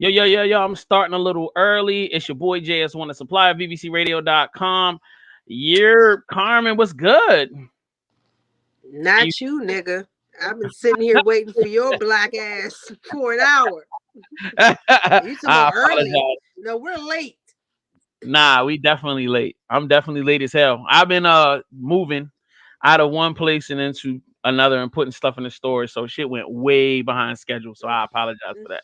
Yo. I'm starting a little early. It's your boy JS1 of Supplier, vvcradio.com. Your Karman, what's good? You, Not you, nigga. I've been sitting here waiting for your black ass for an hour. You talking I about early? apologize. No, we're late. Nah, we definitely late. I'm definitely late as hell. I've been moving out of one place and into another and putting stuff in the storage. So shit went way behind schedule. So I apologize for that.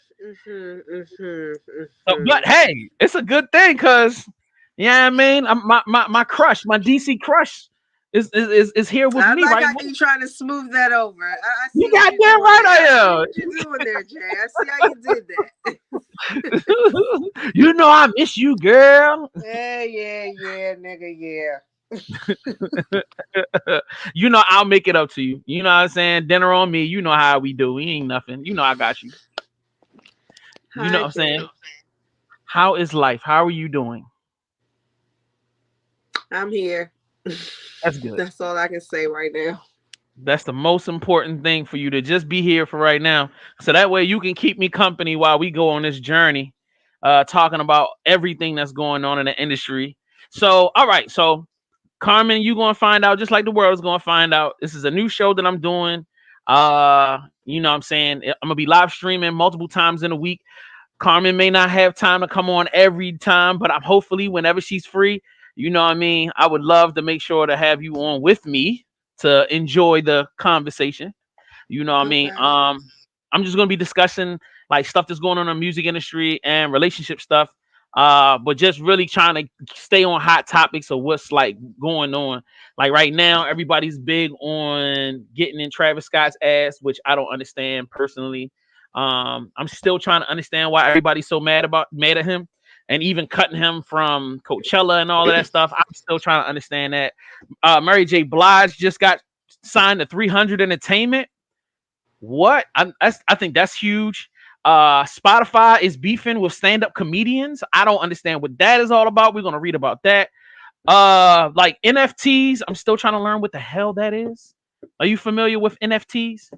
So, but hey, it's a good thing because yeah, I mean, my crush, my DC crush is here with I me like right how now. you trying to smooth that over. I You see what got you're damn doing right there. I see I what you're doing there, Jay. I see how you did that. am. You know I miss you, girl. Yeah, nigga, yeah. You know I'll make it up to you. You know what I'm saying? Dinner on me. You know how we do. We ain't nothing. You know I got you. You know Hi, what I'm saying? Jay. How is life? How are you doing? I'm here. That's good. That's all I can say right now. That's the most important thing for you to just be here for right now. So that way you can keep me company while we go on this journey, talking about everything that's going on in the industry. So, all right. So, Karman, you gonna find out just like the world's gonna find out. This is a new show that I'm doing. You know what I'm saying? I'm gonna be live streaming multiple times in a week. Karman may not have time to come on every time, but I'm hopefully whenever she's free, you know what I mean? I would love to make sure to have you on with me to enjoy the conversation. You know what I mean? Okay. I'm just gonna be discussing like stuff that's going on in the music industry and relationship stuff. But just really trying to stay on hot topics of what's like going on. Like right now, everybody's big on getting in Travis Scott's ass, which I don't understand personally. I'm still trying to understand why everybody's so mad at him and even cutting him from Coachella and all of that stuff. I'm still trying to understand that. Mary J. Blige just got signed to 300 Entertainment. What? I think that's huge. Spotify is beefing with stand-up comedians. I don't understand what that is all about. We're gonna read about that. Like NFTs. I'm still trying to learn what the hell that is. Are you familiar with NFTs?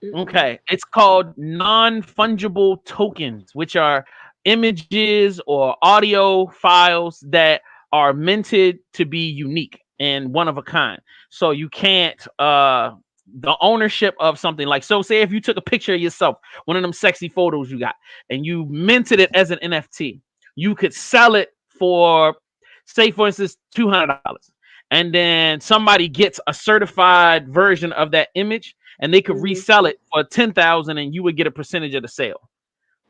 Mm-mm. Okay, it's called non-fungible tokens, which are images or audio files that are minted to be unique and one of a kind. So you can't the ownership of something like, so say if you took a picture of yourself, one of them sexy photos you got, and you minted it as an NFT, you could sell it for, say for instance, $200, and then somebody gets a certified version of that image and they could Mhm. resell it for 10,000 and you would get a percentage of the sale.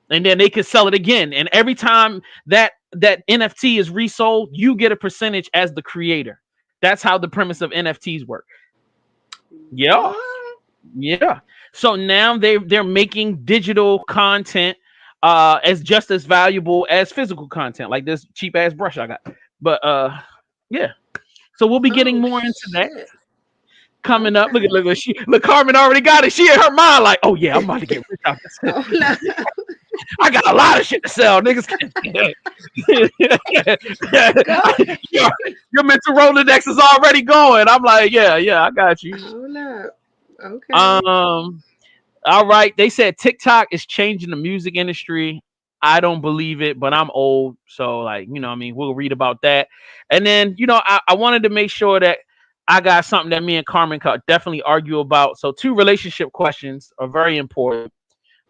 And then they could sell it again. And every time that NFT is resold, you get a percentage as the creator. That's how the premise of NFTs work. Yeah. What? Yeah. So now they're making digital content as just as valuable as physical content, like this cheap ass brush I got. But yeah. So we'll be getting Oh more into that shit. coming up. Okay. Look, Carmen already got it. She in her mind like, oh yeah, I'm about to get rich out this. Oh no. I got a lot of shit to sell, niggas. Go. your, your mental Rolodex is already going. I'm like, yeah, I got you. Hold up. Okay. Um, all right. They said TikTok is changing the music industry. I don't believe it, but I'm old, so like, you know what I mean, we'll read about that. And then, I wanted to make sure that I got something that me and Carmen could definitely argue about. So two relationship questions are very important.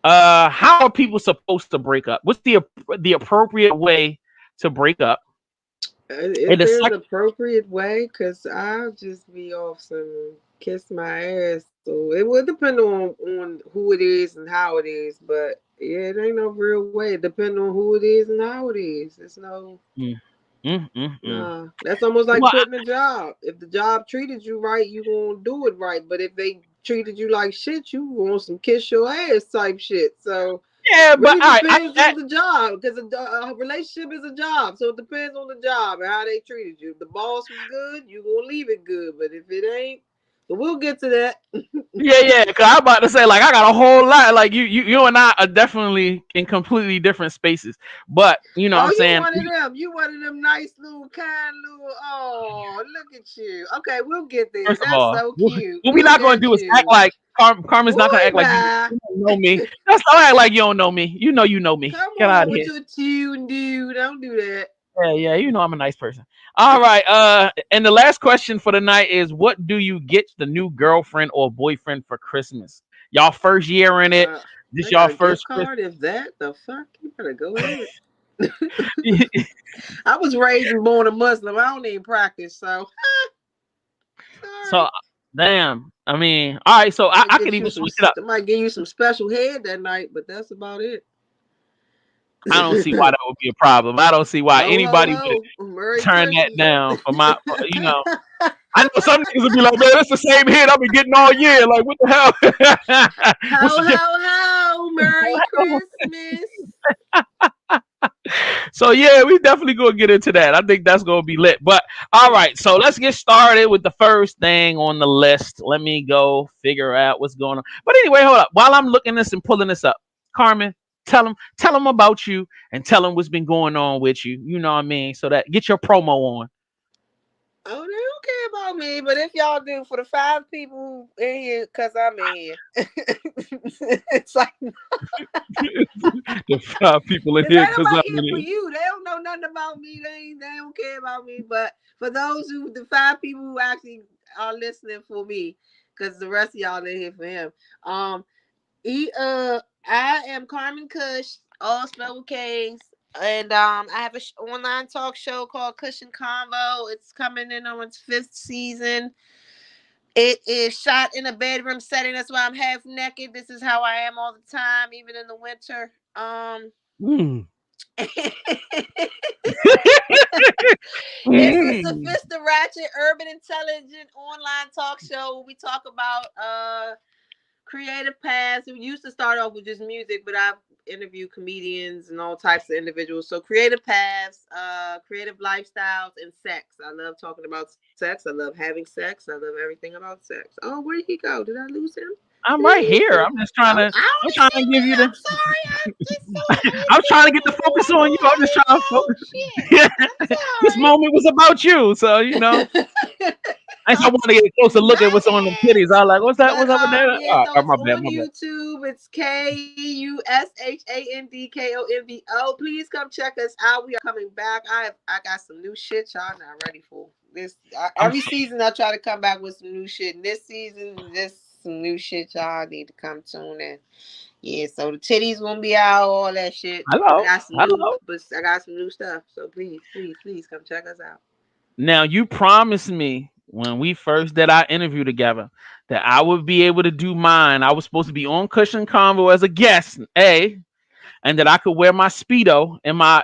How are people supposed to break up? What's the appropriate way to break up? And If the there's an second, appropriate way, cause I'll just be off some kiss my ass. So it would depend on who it is and how it is. But yeah, it ain't no real way. It depends on who it is and how it is. It's no. mm, mm, mm, mm. Nah, that's almost like Well, quitting a job. If the job treated you right, you gonna do it right. But if they treated you like shit, you want some kiss your ass type shit. So yeah, but really all right, depends on the job because a relationship is a job. So it depends on the job and how they treated you. If the boss was good, you gonna leave it good. But if it ain't, But we'll get to that. Yeah, yeah. Cause I'm about to say, like, I got a whole lot. Like, you and I are definitely in completely different spaces. But you know, what Oh, I'm you saying, one of them. You one of them nice little kind little. Oh, look at you. Okay, we'll get there. first of That's all, so what cute. we Look not gonna at do is act you. like Carmen's not gonna Boy, act like bye. you don't know me. Just don't act like you don't know me. You know me. Come Get out on of with here. your tune, dude. Don't do that. Yeah, yeah. You know I'm a nice person. All right. And the last question for the night is, what do you get the new girlfriend or boyfriend for Christmas? Y'all first year in it. Uh, This I got y'all a gift first card. If that the fuck, you better go ahead. Christmas. I was raised and born a Muslim. I don't even practice, so So sorry. damn. I mean, all right. So Might I could get you even some. switch it up. I might give you some special head that night, but that's about it. I don't see why that would be a problem. I don't see why Ho ho anybody would ho! Merry turn that Christmas. down for my. You know, I know some niggas would be like, man, that's the same hit I've been getting all year. Like, what the hell? Ho What's the ho ho! Merry Christmas. So yeah, we definitely gonna get into that. I think that's gonna be lit. But all right, so let's get started with the first thing on the list. Let me go figure out what's going on. But anyway, hold up. While I'm looking this and pulling this up, Carmen, tell them about you and tell them what's been going on with you. You know what I mean? So that get your promo on. Oh, they don't care about me, but if y'all do, for the 5 people in here, cause I'm in here, it's like, The 5 people in cause here ain't because nobody I'm here for in you. They don't know nothing about me. They don't care about me. But for those who, the 5 people who actually are listening for me, cause the rest of y'all in here for him. Um, I am Karman Kush, all spelled with K's. And I have an online talk show called Kush and Convo. It's coming in on its 5th season. It is shot in a bedroom setting. That's why I'm half naked. This is how I am all the time, even in the winter. here. It's a Mm. sophisticated, ratchet, urban, intelligent online talk show where we talk about creative paths. We used to start off with just music, but I've interviewed comedians and all types of individuals. So creative paths, creative lifestyles, and sex. I love talking about sex. I love having sex. I love everything about sex. Oh, where did he go? Did I lose him? I'm Did I right lose here. him? I'm just trying to. I I'm only trying see to me. give you the. I'm sorry. I just so only I'm see trying to get the me. focus on you. I'm just trying to Oh focus. shit! I'm This sorry. moment was about you, so you know. I just want to get a closer look at My what's on the bad. titties. I was like, what's that? But What's up with that? yeah, All right, so it's my bad, on my bad. YouTube. It's KUSHANDKONVO. Please come check us out. We are coming back. I got some new shit y'all not ready for. I'm Every season I try to come back with some new shit. And this season, this some new shit y'all need to come tune in. Yeah, so the titties gonna be out, all that shit. I hello, got some new, hello. but I got some new stuff. So please, please, please come check us out. Now you promised me when we first did our interview together that I would be able to do mine. I was supposed to be on Cushion Convo as a guest, and that I could wear my speedo and I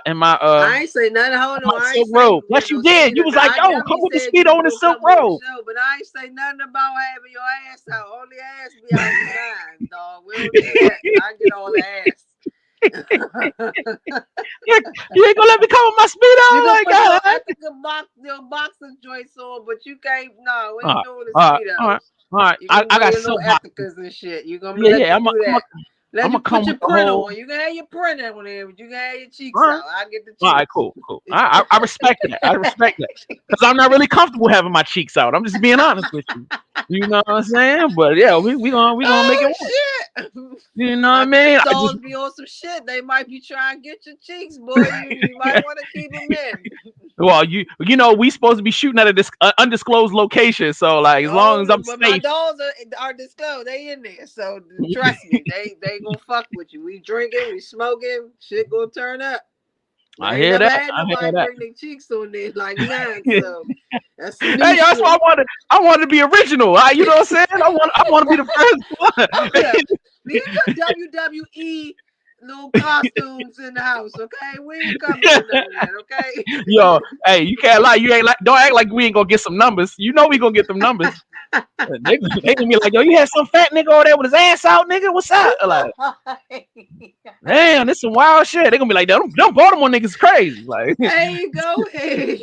ain't say nothing. Hold my on. I ain't silk say robe. you wear Yes, you no did. You speedo. was Now, like, I yo, come definitely with the said you speedo was and the gonna silk come on the robe. show, but I ain't say nothing about having your ass out. Only ass be out in mine, dog. We don't do that. I get all the ass. You ain't gonna let me come with my You speedo? can Like, put all your right, ethical your boxer joints on, but you can't. No, we all ain't right, doing the all right, all right. speedos. All right. You I, can I wear got your little silk box. ethicas and shit. You gonna Yeah, let yeah. you do that. Let I'm you gonna put come your with the print whole. on. You can have your print on there, but you can have your All cheeks right. out. I get the All right, cheeks. cool, cool. I respect that. I respect that because I'm not really comfortable having my cheeks out. I'm just being honest with you. You know what I'm saying? But yeah, we gonna make it Oh work. shit! You know what I My mean? I just dolls be on some shit. They might be trying to get your cheeks, boy. You might want to keep them in. well, you know we supposed to be shooting at a undisclosed location, so like as long Oh, as I'm but my safe. dolls are disclosed. They in there, so trust me. They gonna fuck with you. We drinking, we smoking. Shit gonna turn up. I I ain't hear never that. had I hear nobody that. bring their cheeks on there like mine. So that's some Hey, new that's why shit. I wanted to be original. You know what I'm saying? I want to be the first Hold one. up. Leave your WWE little costumes in the house, okay? We ain't coming with none of that, okay? Yo, hey, you can't lie. You ain't like. Don't act like we ain't gonna get some numbers. You know we gonna get them numbers. They gonna be like, yo, you had some fat nigga over there with his ass out, nigga. What's up? Like, damn, this some wild shit. They gonna be like, don't Baltimore niggas crazy. Like, Hey, go ahead.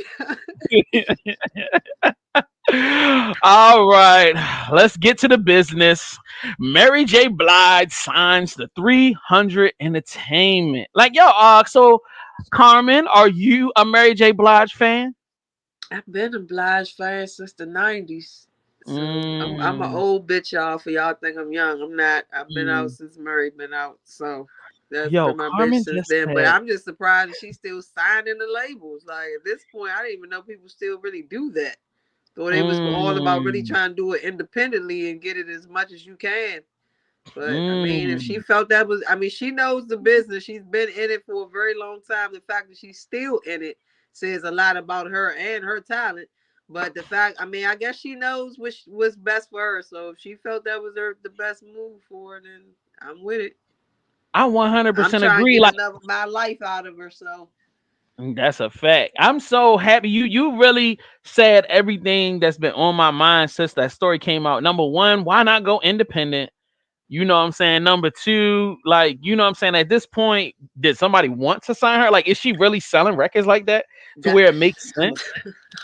All right, let's get to the business. Mary J. Blige signs the 300 Entertainment. Like, yo, so Carmen, are you a Mary J. Blige fan? I've been a Blige fan since the '90s. So I'm an Mm, old bitch, y'all. For y'all think I'm young, I'm not. I've been out mm. since Murray been out. So that's Yo, been my bitch Carmen since just then. But said, I'm just surprised that she's still signing the labels. Like at this point, I didn't even know people still really do that. Thought they was all about really mm, trying to do it independently and get it as much as you can. But I mean, if she mm. felt that was, I mean, she knows the business. She's been in it for a very long time. The fact that she's still in it says a lot about her and her talent. But the fact, I mean, I guess she knows what's best for her. So if she felt that was the best move for her, then I'm with it. I I'm 100% trying to agree. get Like, another my life out of her. So that's a fact. I'm so happy you really said everything that's been on my mind since that story came out. Number one, why not go independent? You know what I'm saying? Number two, like, you know what I'm saying? At this point, did somebody want to sign her? Like, is she really selling records like that to that where it makes I'm, sense?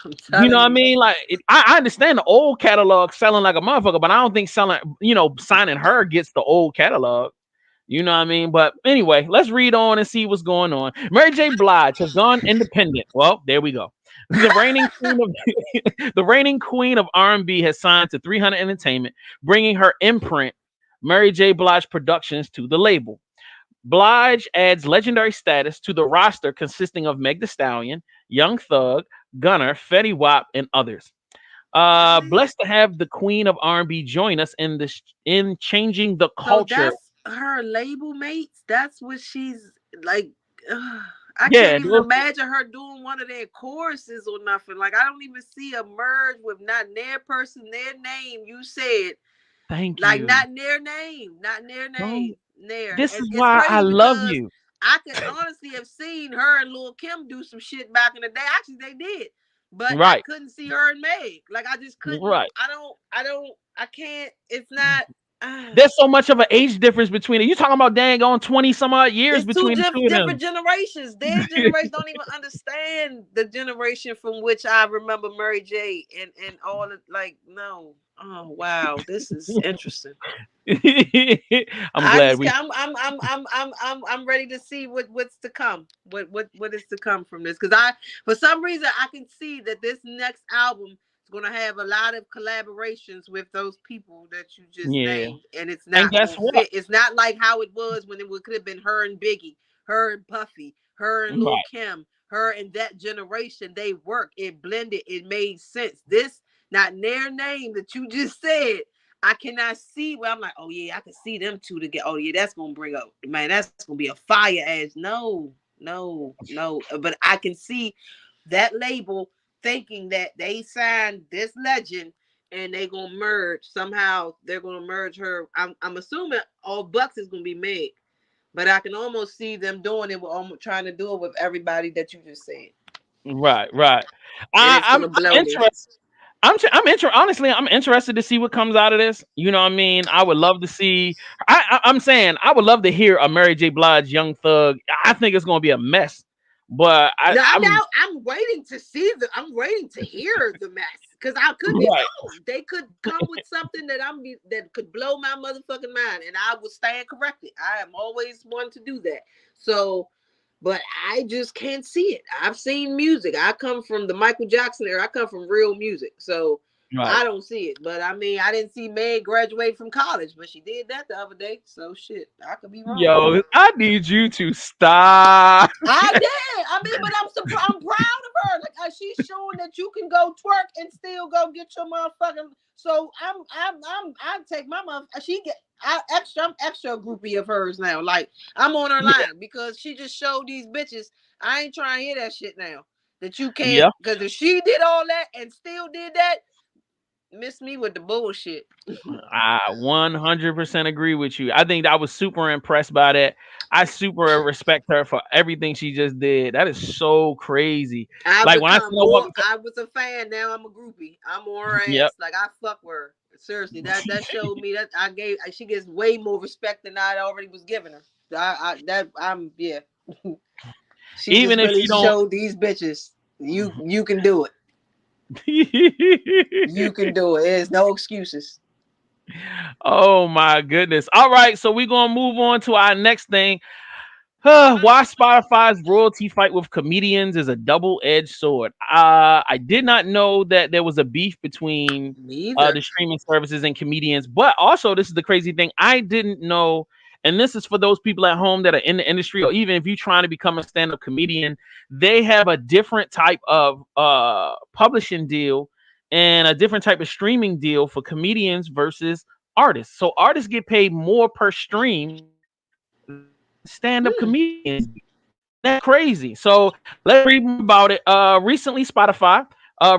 I'm You know telling what I you. mean? Like, I understand the old catalog selling like a motherfucker, but I don't think selling, signing her gets the old catalog. You know what I mean? But anyway, let's read on and see what's going on. Mary J. Blige has gone independent. Well, there we go. The reigning queen of the reigning queen of R&B has signed to 300 Entertainment, bringing her imprint, Mary J. Blige Productions, to the label. Blige adds legendary status to the roster consisting of Meg The Stallion, Young Thug, Gunner, Fetty Wap, and others. What? Blessed to have the queen of R&B join us in changing the So culture. that's her label mates. That's what she's like. ugh, I Yeah, can't even imagine her doing one of their choruses or nothing. Like I don't even see a merge with not their person, their name. You said thank like you. not their name, not their name. Don't. There, This and is it's why I crazy love because you. I could honestly have seen her and Lil Kim do some shit back in the day. Actually, they did, but I Right, couldn't see her and Meg. Like I just couldn't. right. I can't. It's not. There's so much of an age difference between it. You talking about dang on 20 some odd years It's two between the two of different them. generations. Their generation don't even understand the generation from which I remember Mary J. and all of like no. Oh wow, this is interesting. I'm I glad just we. I'm ready to see what's to come. What is to come from this? Because I for some reason I can see that this next album is gonna have a lot of collaborations with those people that you just Yeah. named, and it's And not guess gonna what? fit. It's not like how it was when could have been her and Biggie, her and Puffy, her and Lil Right. Kim, her and that generation. They work. It blended. It made sense. This not their name that you just said. I cannot see where I'm like, oh yeah, I can see them two together. Oh yeah, that's gonna bring up, man, that's gonna be a fire ass. No, no, no. But I can see that label thinking that they signed this legend and they gonna merge somehow. They're gonna merge her. I'm assuming all Bucks is gonna be Meg, but I can almost see them doing it with almost trying to do it with everybody that you just said, Right, right. and it's I'm gonna I'm blow me. interested. Honestly, I'm interested to see what comes out of this. You know what I mean? I would love to see. I'm saying I would love to hear a Mary J. Blige, Young Thug. I think it's gonna be a mess, but No, I I'm doubt. I'm waiting to see the. I'm waiting to hear the mess because I could be right. wrong. They could come with something that could blow my motherfucking mind, and I will stand corrected. I am always one to do that. So, but I just can't see it. I've seen music. I come from the Michael Jackson era. I come from real music, so Right. I don't see it. But I mean, I didn't see Meg graduate from college, but she did that the other day. So shit, I could be wrong. Yo, I need you to stop. I did. I mean, but I'm surprised. I'm proud of her. Like she's showing that you can go twerk and still go get your motherfucking. So I take my mother. She get. I'm extra groupie of hers now. Like I'm on her Yeah. line because she just showed these bitches. I ain't trying to hear that shit now. That you can't. Yeah. Because if she did all that and still did that, miss me with the bullshit. I 100% agree with you. I think I was super impressed by that. I super respect her for everything she just did. That is so crazy. I've Like when I seen become her more. walk. I was a fan. Now I'm a groupie. I'm on her Yep. ass. Like I fuck with her. Seriously, that showed me that I gave. She gets way more respect than I already was giving her. I'm yeah. She just Even if really she don't. showed these bitches you can do it. You can do it. There's no excuses. Oh my goodness. All right, so we're gonna move on to our next thing. Why Spotify's royalty fight with comedians is a double-edged sword. I did not know that there was a beef between Me either. the streaming services and comedians, but also this is the crazy thing. I didn't know, and this is for those people at home that are in the industry, or even if you're trying to become a stand-up comedian, they have a different type of publishing deal and a different type of streaming deal for comedians versus artists. So artists get paid more per stream than stand-up Hmm. comedians. That's crazy. So let's read more about it. Recently, Spotify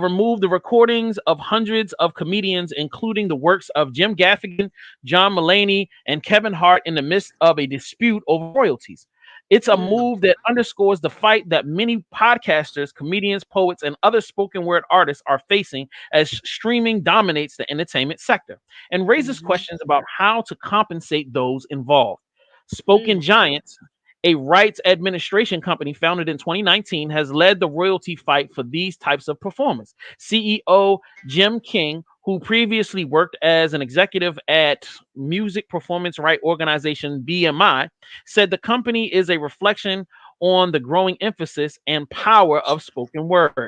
removed the recordings of hundreds of comedians, including the works of Jim Gaffigan, John Mulaney, and Kevin Hart, in the midst of a dispute over royalties. It's a Hmm. move that underscores the fight that many podcasters, comedians, poets, and other spoken word artists are facing as streaming dominates the entertainment sector, and raises Hmm. questions about how to compensate those involved. Spoken Hmm. Giants, a rights administration company founded in 2019, has led the royalty fight for these types of performers. CEO Jim King, who previously worked as an executive at music performance right organization BMI, said the company is a reflection on the growing emphasis and power of spoken word.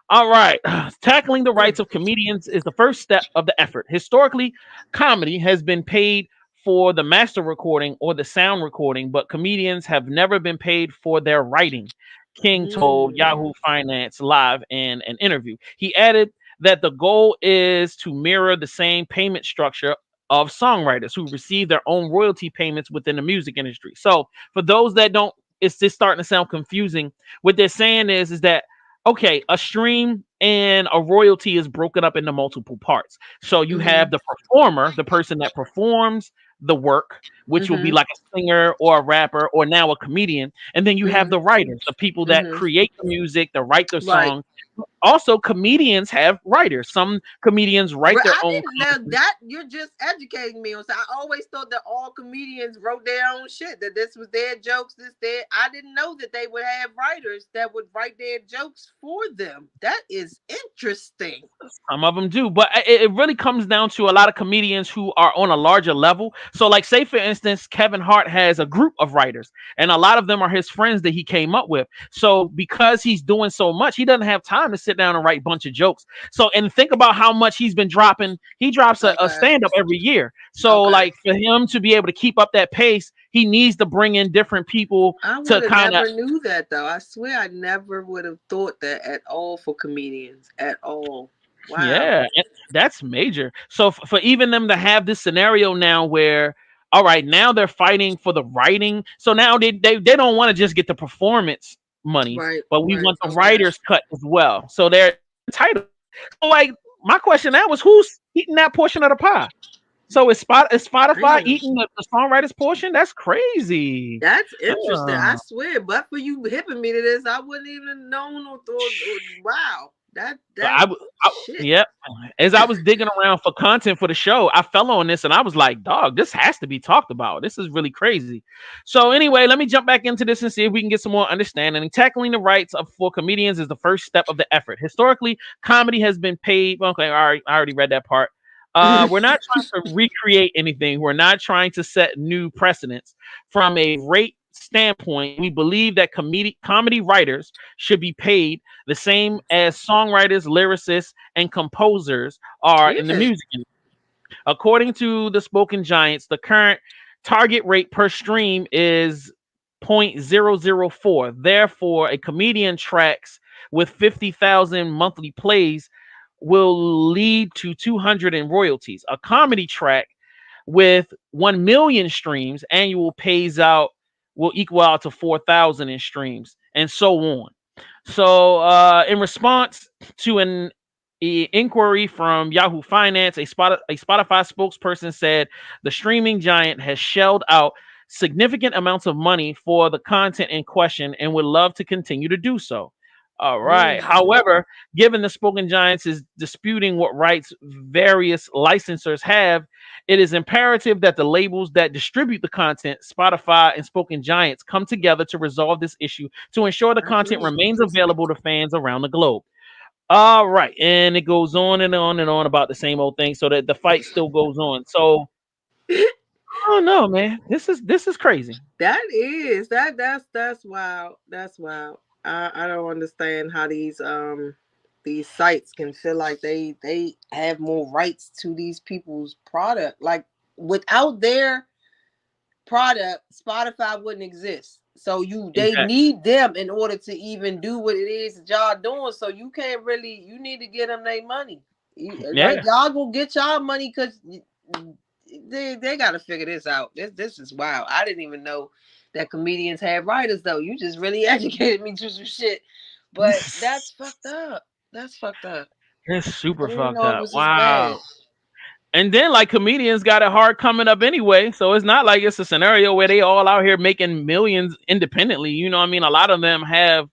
All right. Tackling the rights of comedians is the first step of the effort. Historically, comedy has been paid for the master recording or the sound recording, but comedians have never been paid for their writing, King told Hmm. Yahoo Finance Live in an interview. He added that the goal is to mirror the same payment structure of songwriters who receive their own royalty payments within the music industry. So, for those that don't, it's just starting to sound confusing. What they're saying is that okay, a stream and a royalty is broken up into multiple parts. So you Hmm. have the performer, the person that performs the work, which will be Hmm. like a singer or a rapper or now a comedian. And then you have Hmm. the writers, the people that Hmm. create the music, that write the Right. song. Also, comedians have writers. Some comedians write their I own didn't know content. that. You're just educating me on. So I always thought that all comedians wrote their own shit. That this was their jokes. This their. I didn't know that they would have writers that would write their jokes for them. That is interesting. Some of them do, but it really comes down to a lot of comedians who are on a larger level. So, like, say for instance, Kevin Hart has a group of writers, and a lot of them are his friends that he came up with. So, because he's doing so much, he doesn't have time to sit down and write a bunch of jokes. So, and think about how much he's been dropping. He drops a Okay. stand up every year. So, Okay. like, for him to be able to keep up that pace, he needs to bring in different people I to would have kind of. never knew that though. I swear I never would have thought that at all for comedians at all. Wow. Yeah, that's major. So for even them to have this scenario now where, all right, now they're fighting for the writing. So now they don't want to just get the performance monies, Right. but we Right. want the Okay. writers cut as well. So they're entitled. So like my question now was who's eating that portion of the pie? So is Spotify Damn. eating the songwriters portion? That's crazy. That's interesting. I Uh, swear, but for you hipping me to this, I wouldn't even known or wow. But That shit. yep. As I was digging around for content for the show, I fell on this and I was like, dog, this has to be talked about. This is really crazy. So anyway, let me jump back into this and see if we can get some more understanding. And tackling the rights of for comedians is the first step of the effort. Historically, comedy has been paid. Okay, I already read that part. We're not trying to recreate anything. We're not trying to set new precedents. From a rate standpoint, we believe that comedy writers should be paid the same as songwriters, lyricists, and composers are in the Yeah. music industry. According to the Spoken Giants, the current target rate per stream is 0.004. Therefore, a comedian tracks with 50,000 monthly plays will lead to 200 in royalties. A comedy track with 1 million streams annual pays out will equal out to 4,000 in streams, and so on. So, in response to an inquiry from Yahoo Finance, a Spotify spokesperson said the streaming giant has shelled out significant amounts of money for the content in question and would love to continue to do so. All right. Mm. However, given the Spoken Giants is disputing what rights various licensors have, it is imperative that the labels that distribute the content, Spotify and Spoken Giants, come together to resolve this issue to ensure the I content agree. remains available to fans around the globe. All right, and it goes on and on and on about the same old thing, so that the fight still goes on. So I don't know, man. This is crazy. That is that's wild. That's wild. I don't understand how these sites can feel like they have more rights to these people's product. Like without their product, Spotify wouldn't exist. So they Exactly. need them in order to even do what it is that y'all doing. So you can't really you need to get them their money. Like Yeah. y'all gonna get y'all money because they gotta figure this out. This is wild. I didn't even know that comedians had writers though. You just really educated me to some shit. But that's fucked up. That's fucked up. It's I super didn't fucked know it up. was this bad. Wow. And then like comedians got it hard coming up anyway. So it's not like it's a scenario where they all out here making millions independently. You know what I mean? A lot of them have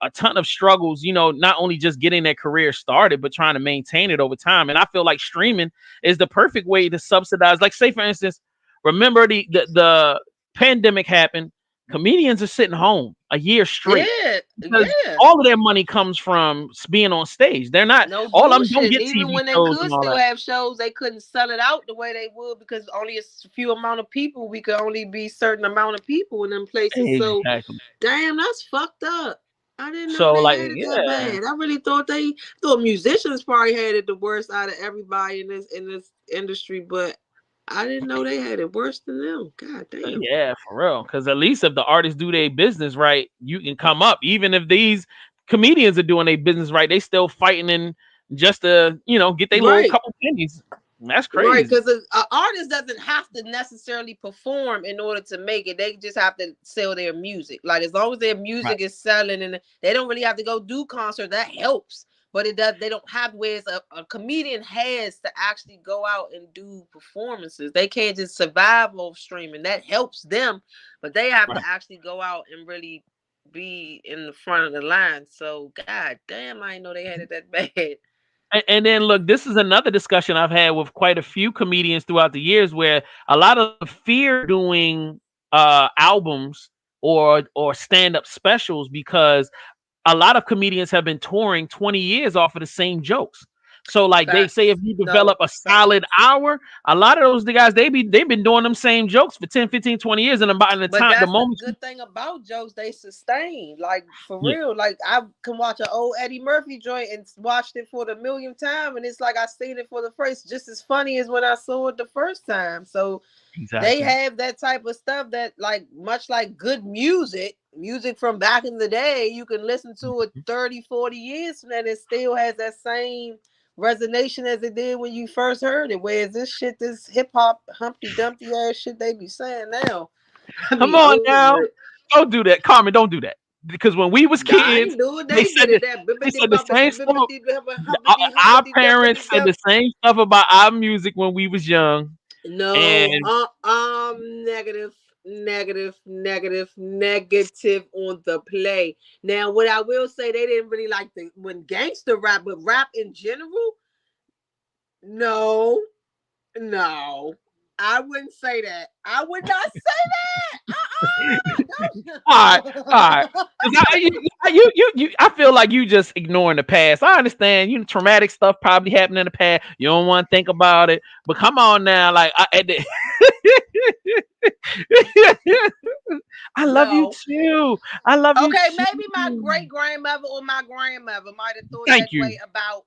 a ton of struggles, not only just getting their career started, but trying to maintain it over time. And I feel like streaming is the perfect way to subsidize. Like, say for instance, remember the pandemic happened, comedians are sitting home a year straight Yeah, because yeah. all of their money comes from being on stage. They're not No all of them don't bullshit. get Even TV when they shows could and all still that. have shows, they couldn't sell it out the way they would because only a few amount of people. We could only be certain amount of people in them places. So, Exactly. damn, that's fucked up. I didn't know So they like, had it that yeah, bad. I really thought musicians probably had it the worst out of everybody in this industry, but I didn't know they had it worse than them. God damn. yeah, for real. Because at least if the artists do their business right, you can come up. Even if these comedians are doing their business right, they still fighting in just to get their little Right. couple pennies. That's Right, crazy. because an artist doesn't have to necessarily perform in order to make it. They just have to sell their music. Like as long as their Right. music is selling, and they don't really have to go do concert. That helps, but it does. They don't have ways. A comedian has to actually go out and do performances. They can't just survive off streaming. That helps them, but they have to Right. actually go out and really be in the front of the line. So, god damn, I didn't know they had it that bad. And then look, this is another discussion I've had with quite a few comedians throughout the years, where a lot of them fear doing albums or stand up specials because a lot of comedians have been touring 20 years off of the same jokes. So like they say if Facts. you No develop a solid facts. hour, a lot of those the guys they've been doing them same jokes for 10, 15, 20 years. And about in the But time the that's the moment good thing about jokes, they sustain. Like for yeah, real. Like I can watch an old Eddie Murphy joint and watched it for the millionth time, and it's like I seen it for the first, just as funny as when I saw it the first time. So they exactly. have that type of stuff that, like, much like good music from back in the day, you can listen to it 30, 40 years from that, it still has that same resonation as it did when you first heard it. Whereas this hip hop Humpty Dumpty ass shit they be saying now, I Come be on over now. it. Don't do that. Carmen, don't do that. Because when we was I kids, ain't doing they they said did that it that they bibbity said the bobbity same stuff. bibbity humpity Our humpity parents dumpity said the dump. same stuff about our music when we was young. No, And negative, negative on the play. Now, what I will say, they didn't really like the when gangster rap, but rap in general, no, no, I wouldn't say that. I would not say all right, all right. that. 'Cause I feel like you just ignoring the past. I understand, traumatic stuff probably happened in the past. You don't want to think about it, but come on now, like I love you No. too. I love you Okay, maybe my too. great grandmother or my grandmother might have thought Thank that you. way about.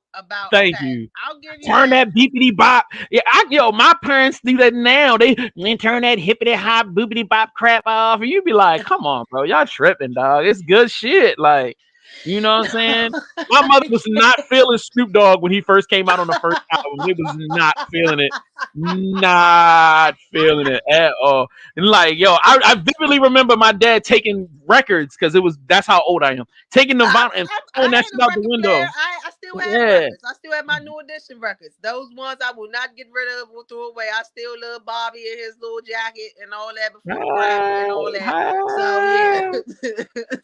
Thank Okay, you. I'll give you Turn that. that beepity bop. Yeah, my parents do that now. They turn that hippity hop boopity bop crap off. And you be like, come on, bro. Y'all tripping, dog. It's good shit. Like, you know what I'm saying? My mother was not feeling Snoop Dogg when he first came out on the first album. It was not feeling it. Not feeling it at all. And like, yo, I vividly remember my dad taking records because that's how old I am. Taking the vinyl and throwing I that had shit a out the record player. window. I still have the Yeah. records. I still have my new edition records. Those ones I will not get rid of or throw away. I still love Bobby and his little jacket and all that before the crack and all that. So yeah.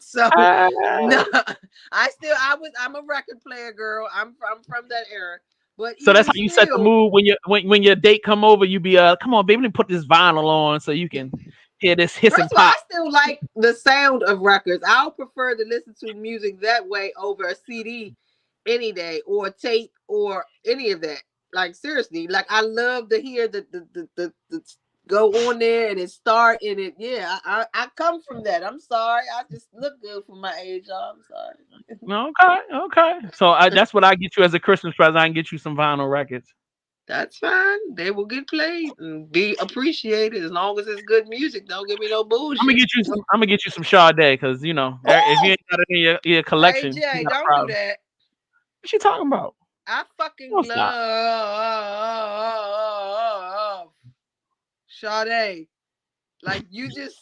Ah, So no, ah. I'm a record player girl. I'm from that era. But So that's even how you set the still, mood when your date come over. You be come on, baby, let me put this vinyl on so you can hear this hiss and first of all, I pop. still like the sound of records. I'll prefer to listen to music that way over a CD any day, or tape, or any of that. Like seriously, like I love to hear the go on there and it start and it. Yeah, I come from that. I'm sorry, I just look good for my age, y'all. I'm sorry. Okay, okay. So that's what I get you as a Christmas present. I can get you some vinyl records. That's fine. They will get played and be appreciated as long as it's good music. Don't give me no I'm gonna bullshit. get you some. I'm gonna get you some Sade because if you Oh, ain't got it in your collection, you AJ, got a don't do problem. that. What you talking about? I fucking Don't stop. love Sade. Like you just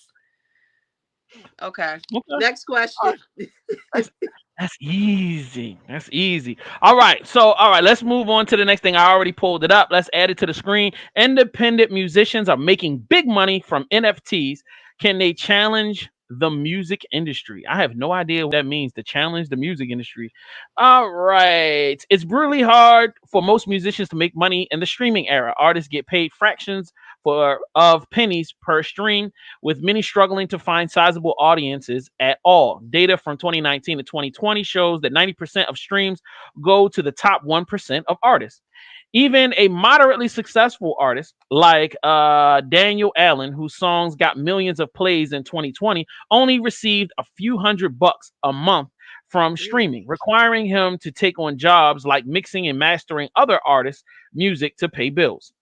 okay. Okay. Next All question. right. That's that's easy. That's easy. All right. So, all right, let's move on to the next thing. I already pulled it up. Let's add it to the screen. Independent musicians are making big money from NFTs. Can they challenge the music industry? I have no idea what that means to challenge the music industry. All right. It's brutally hard for most musicians to make money in the streaming era. Artists get paid fractions for of pennies per stream, with many struggling to find sizable audiences at all. Data from 2019 to 2020 shows that 90% of streams go to the top 1% of artists. Even a moderately successful artist like Daniel Allen, whose songs got millions of plays in 2020, only received a few $100 a month from streaming, requiring him to take on jobs like mixing and mastering other artists' music to pay bills.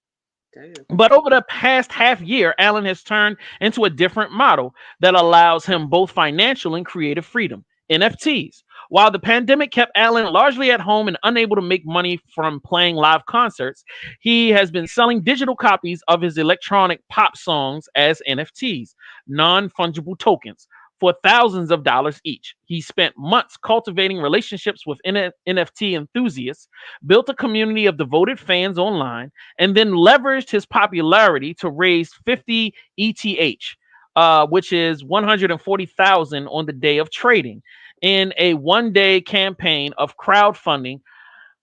Damn. But over the past half year, Allen has turned into a different model that allows him both financial and creative freedom. NFTs. While the pandemic kept Allen largely at home and unable to make money from playing live concerts, he has been selling digital copies of his electronic pop songs as NFTs, non fungible tokens, for thousands of dollars each. He spent months cultivating relationships with NFT enthusiasts, built a community of devoted fans online, and then leveraged his popularity to raise 50 ETH, which is 140,000 on the day of trading, in a one-day campaign of crowdfunding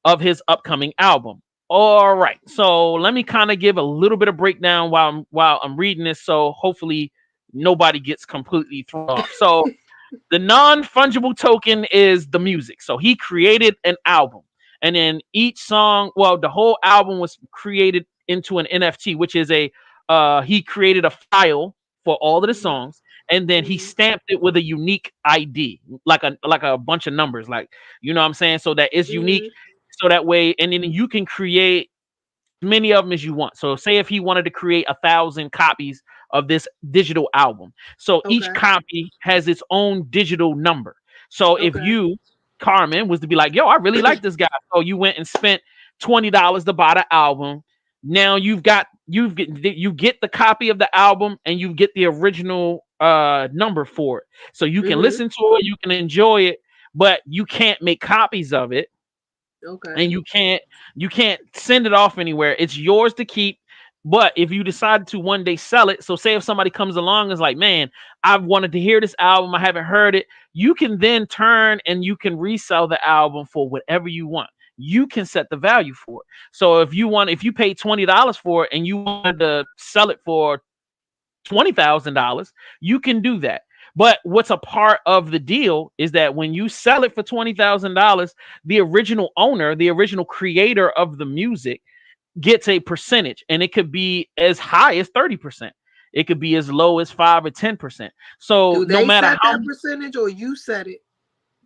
of his upcoming album. All right, so let me kind of give a little bit of breakdown while I'm reading this, so hopefully nobody gets completely thrown off. So the non-fungible token is the music. So he created an album. And then each song, well, the whole album was created into an NFT, which is he created a file for all of the Mm-hmm. songs, and then he Mm-hmm. stamped it with a unique ID, like a bunch of numbers, like, you know what I'm saying? So that it's unique. Mm-hmm. So that way, and then you can create many of them as you want. So say if he wanted to create 1,000 copies of this digital album. So each Okay. copy has its own digital number. So if Okay. you, Karman, was to be like, yo, I really like this guy. So you went and spent $20 to buy the album. Now you get the copy of the album and you get the original number for it. So you can Mm-hmm. listen to it, you can enjoy it, but you can't make copies of it, Okay. and you can't send it off anywhere. It's yours to keep. But if you decide to one day sell it, so say if somebody comes along and is like, man, I've wanted to hear this album, I haven't heard it, you can then turn and you can resell the album for whatever you want. You can set the value for it. So if you pay $20 for it and you wanted to sell it for $20,000, you can do that. But what's a part of the deal is that when you sell it for $20,000, the original owner, the original creator of the music, gets a percentage, and it could be as high as 30%. It could be as low as 5 or 10%. So Do no they matter set how, that percentage or you set it?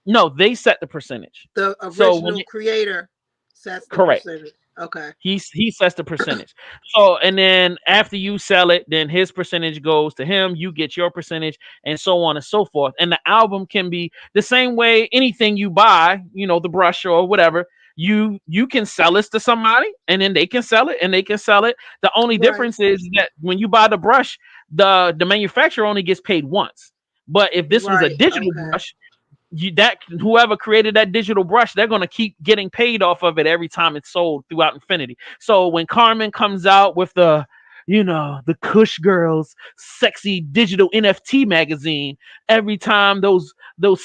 no, they set the percentage. The So when original creator sets the correct. percentage. Okay. He sets the percentage. So and then after you sell it, then his percentage goes to him. You get your percentage, and so on and so forth. And the album can be the same way. Anything you buy, the brush or whatever, you can sell this to somebody, and then they can sell it, and they can sell it. The only Right. difference is that when you buy the brush, the manufacturer only gets paid once. But if this was a Right. digital Okay. brush, that whoever created that digital brush, they're going to keep getting paid off of it every time it's sold throughout infinity. So when Karman comes out with the Kush girls sexy digital NFT magazine, every time those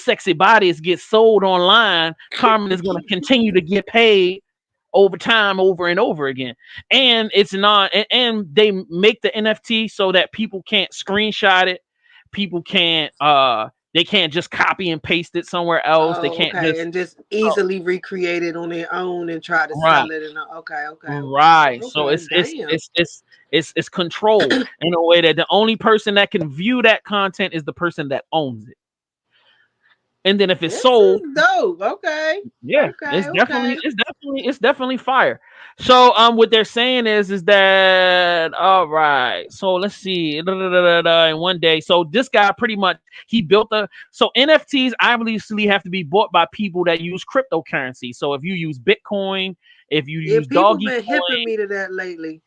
sexy bodies get sold online, Karman is going to continue to get paid over time, over and over again. And it's not, and they make the NFT so that people can't screenshot it, people can't They can't just copy and paste it somewhere else. They Oh, can't okay. just And just so, easily recreate it on their own and try to right. sell it. And okay, okay, okay, Right. So okay. Damn. it's controlled in a way that the only person that can view that content is the person that owns it. And then if it's This sold, is dope. Okay, yeah, okay, okay. it's definitely fire. So what they're saying is that all right. So let's see. In one day. So this guy pretty much he built a so NFTs obviously have to be bought by people that use cryptocurrency. So if you use Bitcoin, if you Yeah, use people doggy been hipping coin, me to that lately.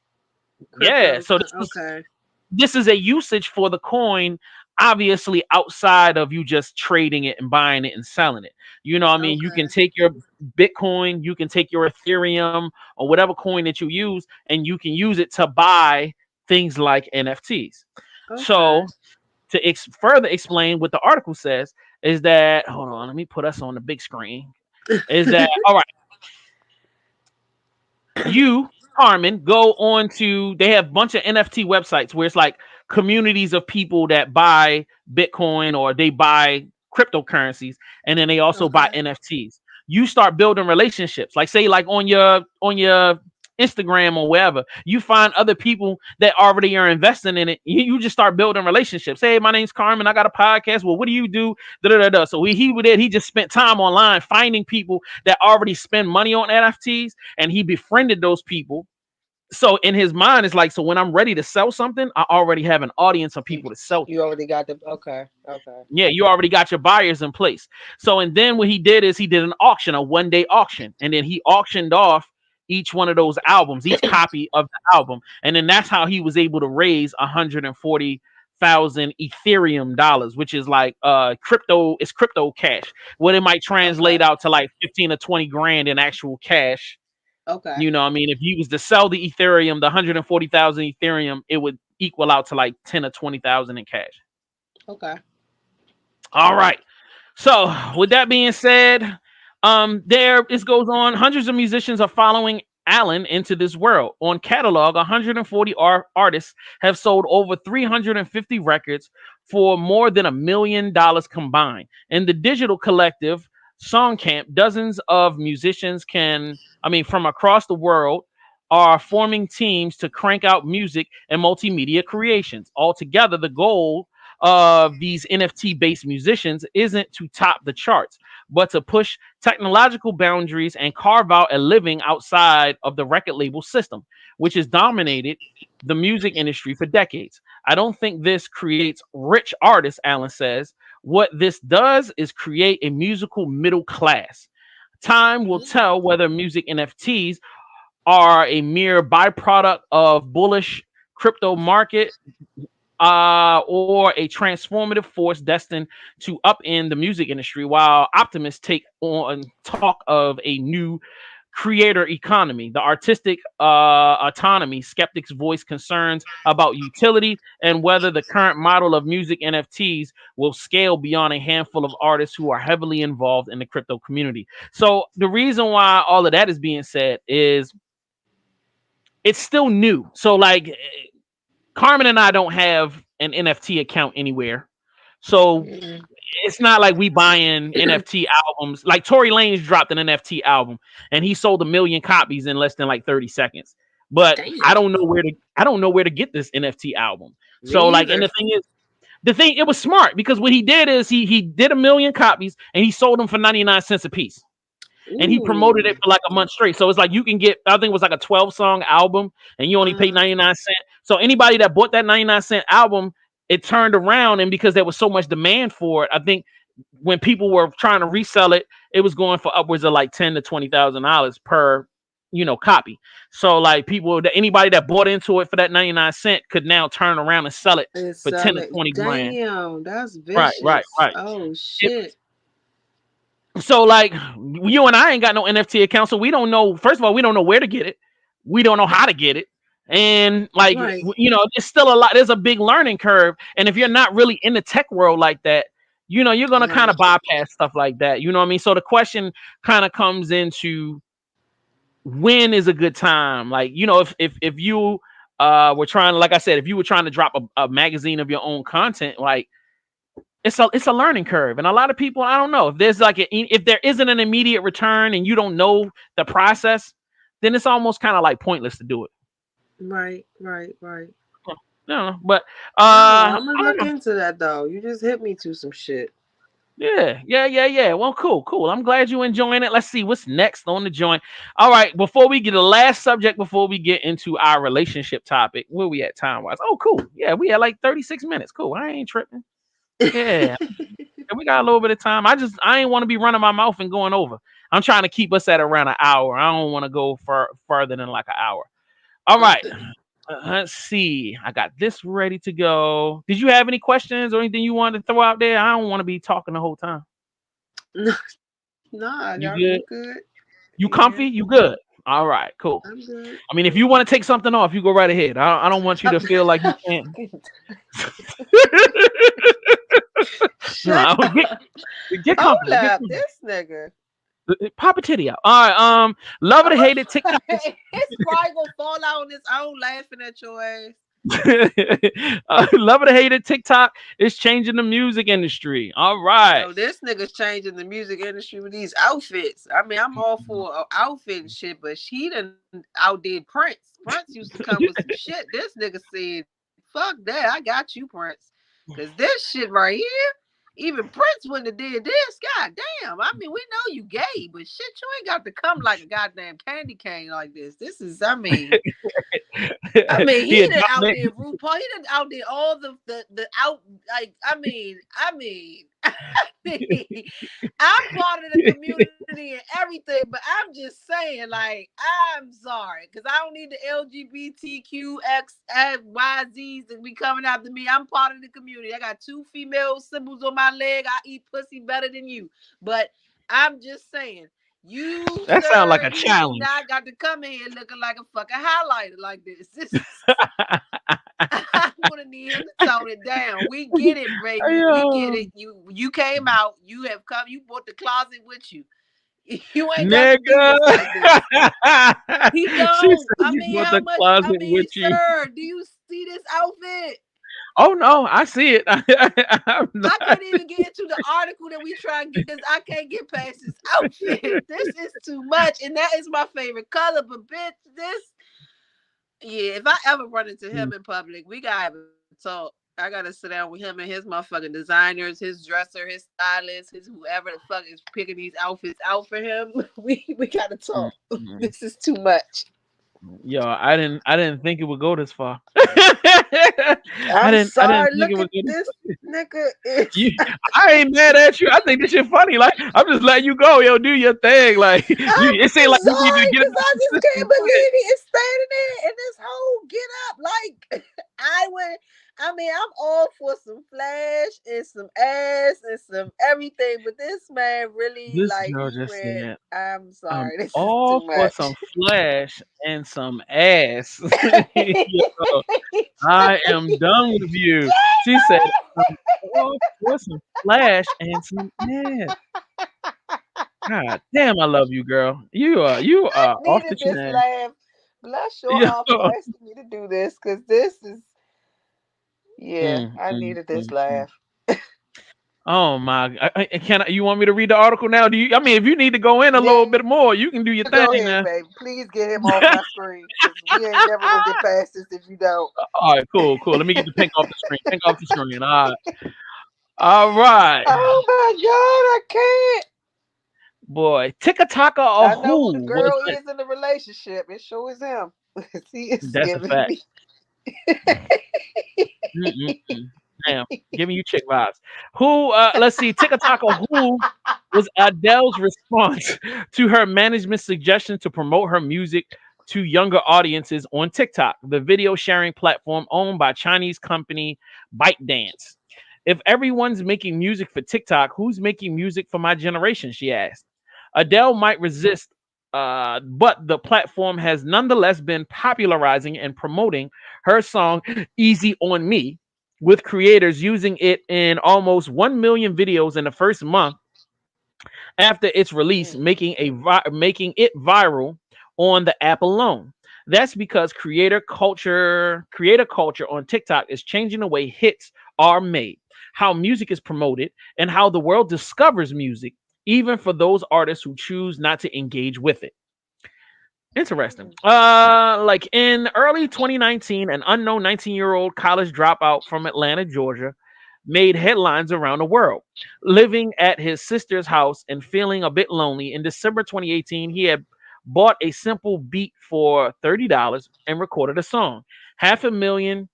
yeah. Crypto. So Okay. this is a usage for the coin, obviously outside of you just trading it and buying it and selling it. You know what I mean? You can Okay. take your Bitcoin, you can take your Ethereum or whatever coin that you use, and you can use it to buy things like NFTs. Okay. So to further explain what the article says is that hold on, let me put us on the big screen. Is that all right? You, Karman, go on to they have a bunch of NFT websites where it's like communities of people that buy Bitcoin or they buy cryptocurrencies and then they also buy Okay. NFTs. You start building relationships. Like say like on your Instagram or wherever, you find other people that already are investing in it. You just start building relationships. Hey, my name's Karman. I got a podcast. Well, what do you do? Da, da, da, da. So he just spent time online finding people that already spend money on NFTs and he befriended those people. So in his mind, it's like, so when I'm ready to sell something, I already have an audience of You, people to sell to. you already got the okay. Okay. Yeah, you already got your buyers in place. So, and then what he did is he did an auction, a 1 day auction, and then he auctioned off each one of those albums, each copy of the album, and then that's how he was able to raise 140,000 Ethereum dollars, which is like crypto. It's crypto cash. What it might translate Okay. out to like 15 or 20 grand in actual cash. Okay. You know, what I mean, if you was to sell the Ethereum, the 140,000 Ethereum, it would equal out to like 10 or 20,000 in cash. Okay. All right. So, with that being said, there this goes on. Hundreds of musicians are following Allen into this world. On catalog, 140 artists have sold over 350 records for more than $1 million combined. In the digital collective Song Camp, dozens of musicians from across the world are forming teams to crank out music and multimedia creations. Altogether, the goal of these NFT based musicians isn't to top the charts, but to push technological boundaries and carve out a living outside of the record label system, which has dominated the music industry for decades. I don't think this creates rich artists, Allen says. What this does is create a musical middle class. Time will tell whether music NFTs are a mere byproduct of bullish crypto market or a transformative force destined to upend the music industry, while optimists take on talk of a new creator economy, the artistic autonomy. Skeptics voice concerns about utility and whether the current model of music NFTs will scale beyond a handful of artists who are heavily involved in the crypto community. So the reason why all of that is being said is it's still new. So like Karman and I don't have an NFT account anywhere. So Mm. it's not like we buying NFT albums. Like Tory Lanez dropped an NFT album and he sold 1 million copies in less than like 30 seconds. But Damn. I don't know where to get this NFT album. So Me like, and either. the thing it was smart because what he did is he did 1 million copies and he sold them for 99 cents a piece and he promoted it Ooh. for like a month straight. So it's like you can get, I think it was like a 12-song album, and you only paid Uh-huh. 99 cents. So anybody that bought that 99-cent album, it turned around, and because there was so much demand for it, I think when people were trying to resell it, it was going for upwards of like $10,000 to $20,000 per copy. So like anybody that bought into it for that 99 cent could now turn around and sell it And for 10 sell to it. 20 grand. Damn, that's Right, right, vicious. right. Oh It, shit. So like you and I ain't got no NFT account, so we don't know. First of all, we don't know where to get it. We don't know how to get it, and like Right. it's still a lot. There's a big learning curve, and if you're not really in the tech world like that, you're gonna kind Right. of bypass stuff like that. You know what I mean? So the question kind of comes into when is a good time. Like if you were trying, like I said, if you were trying to drop a magazine of your own content, like it's a learning curve, and a lot of people, I don't know if there's like if there isn't an immediate return and you don't know the process, then it's almost kind of like pointless to do it. Right. No, but No, I'm I gonna don't look know. into that though. You just hit me to some shit. Yeah. Well, cool. I'm glad you enjoying it. Let's see what's next on the joint. All right, before we get the last subject, before we get into our relationship topic, where we at time wise? Oh, cool. Yeah, we had like 36 minutes. Cool. I ain't tripping. Yeah, we got a little bit of time. I ain't want to be running my mouth and going over. I'm trying to keep us at around an hour. I don't want to go further than like an hour. All right. Okay. Let's see. I got this ready to go. Did you have any questions or anything you wanted to throw out there? I don't want to be talking the whole time. Nah, You y'all, good? you good? You Yeah, comfy? You good? All right, cool. I'm good. I mean, if I'm you good. want to take something off, you go right ahead. I don't want you I'm to feel like you can't. fucking No, shut up. get Hold comfortable. Get up, comfortable. this nigga. Pop a titty out. All right. Love it or hate it. TikTok is It's probably gonna fall out on its own laughing at your ass. love it or hate it. TikTok is changing the music industry. All right. No, this nigga's changing the music industry with these outfits. I mean, I'm all for outfit and shit, but she done outdid Prince. Prince used to come with some shit. This nigga said, fuck that. I got you, Prince. Cause this shit right here, even Prince wouldn't have did this. God damn. I mean, we know you gay, but shit, you ain't got to come like a goddamn candy cane like this. This is, I mean, He he had done dropped out it. there RuPaul. He done out there all the out like I mean, I'm part of the community and everything, but I'm just saying, like, I'm sorry, because I don't need the LGBTQXYZs to be coming after me. I'm part of the community. I got 2 female symbols on my leg. I eat pussy better than you, but I'm just saying. You, That sounds like sir, a you do challenge. not got to come in here looking like a fucking highlighter like this. I'm gonna need him to tone it down. We get it, Raymond. We get Yo, it. You came out. You have come. You brought the closet with you. You ain't got to do nigga. this like this. He She don't. said I you mean, brought how the much? I closet mean, with you. sir, do you see this outfit? Oh no, I see it. I'm I not. can't even get into the article that we try and get because I can't get past this outfit. This is too much, and that is my favorite color. But bitch, this, yeah. If I ever run into him in public, we gotta have a talk. I gotta sit down with him and his motherfucking designers, his dresser, his stylist, his whoever the fuck is picking these outfits out for him. We gotta talk. Mm-mm. This is too much. Yo, I didn't think it would go this far. I I'm didn't sorry. think it Look would at go this this far. nigga. Is You, I ain't mad at you. I think this shit funny. Like I'm just letting you go, yo. Do your thing. Like you, it seems I'm like you need to sorry get because enough I just can't consistency. Go ahead. believe he is standing there in this whole get up. Like I would. I mean, I'm all for some flash and some ass and some everything, but this man really This like girl he just went. said, I'm "I'm sorry, this is all too for some much. flash and some ass." Yo, I am done with you. She said, "I'm all for some flash and some ass." God damn, I love you, girl. You are off the Needed this chain. laugh. Bless your Yo. heart for asking me to do this, because this is yeah. Mm, I mm, needed mm, this mm. laugh. Oh my! You want me to read the article now? Do you? I mean, if you need to go in a little Yeah, bit more, you can do your go thing ahead, now. baby. Please get him off my screen, because we ain't never gonna get past this if you don't. All right, cool. Let me get the pink off the screen. Pink off the screen. All right, Oh my god, I can't. boy. Tikataka or I know who the who was girl it? is in the relationship. It sure is him. He is That's a giving fact. me. Mm-mm-mm. Damn, giving you chick vibes. Who? Let's see. Tikataka who was Adele's response to her management's suggestion to promote her music to younger audiences on TikTok, the video sharing platform owned by Chinese company ByteDance. If everyone's making music for TikTok, who's making music for my generation? She asked. Adele might resist, but the platform has nonetheless been popularizing and promoting her song Easy on Me, with creators using it in almost 1 million videos in the first month after its release, Mm. making it viral on the app alone. That's because creator culture on TikTok is changing the way hits are made. how music is promoted, and how the world discovers music, even for those artists who choose not to engage with it. Interesting. Like in early 2019, an unknown 19-year-old college dropout from Atlanta, Georgia, made headlines around the world. Living at his sister's house and feeling a bit lonely, in December 2018, he had bought a simple beat for $30 and recorded a song. Half a million,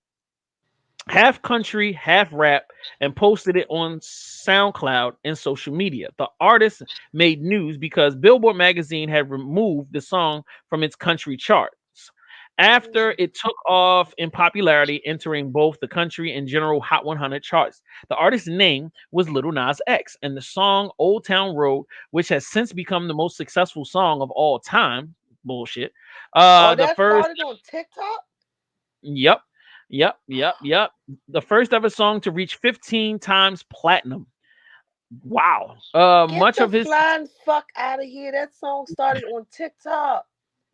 half country, half rap, and posted it on SoundCloud and social media. The artist made news because Billboard magazine had removed the song from its country charts. After it took off in popularity, entering both the country and general Hot 100 charts. The artist's name was Little Nas X, and the song Old Town Road, which has since become the most successful song of all time. Bullshit. Oh, The that first started on TikTok? Yep. Yep. The first ever song to reach 15 times platinum. Wow. Get Much the of his flying fuck out of here. That song started on TikTok.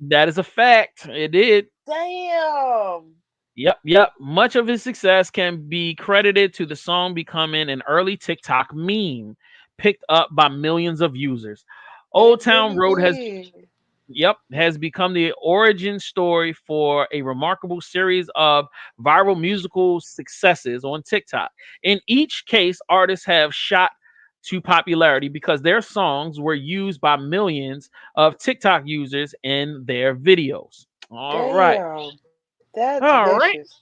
That is a fact. It did. Damn. Yep. Much of his success can be credited to the song becoming an early TikTok meme, picked up by millions of users. Old It Town really Road did. has become the origin story for a remarkable series of viral musical successes on TikTok. In each case, artists have shot to popularity because their songs were used by millions of TikTok users in their videos. All right. Damn. That's All right. vicious.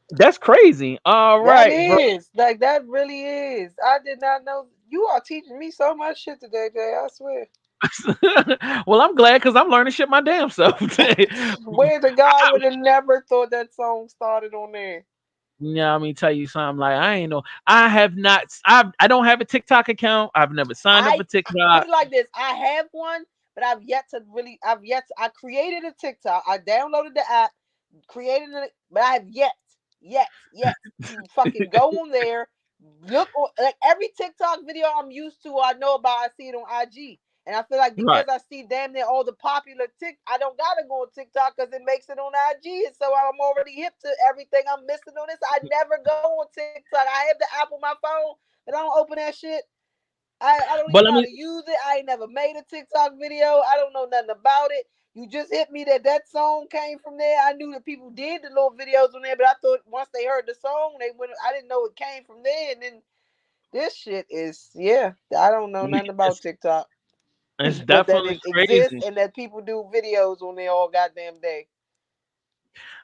That's crazy. All That right. is. Like, that really is. I did not know. You are teaching me so much shit today, Jay. I swear. Well, I'm glad because I'm learning shit my damn self. Where the guy would have never thought that song started on there. Yeah, let me tell you something. Like I ain't know. I have not. I don't have a TikTok account. I've never signed up I for put TikTok. it like this. I have one, but I created a TikTok. I downloaded the app, created it, but I have yet to fucking go on there, look on, like, every TikTok video I'm used to, I know about, I see it on IG. And I feel like because Right. I see damn near all the popular I don't gotta go on TikTok because it makes it on IG. And so I'm already hip to everything I'm missing on this. I never go on TikTok. I have the app on my phone, but I don't open that shit. I don't even But know let how me. to use it. I ain't never made a TikTok video. I don't know nothing about it. You just hit me that song came from there. I knew that people did the little videos on there, but I thought once they heard the song, they went. I didn't know it came from there. And then this shit is, yeah. I don't know Yeah, nothing about TikTok, it's but that definitely it exists crazy. and that people do videos on there all goddamn day.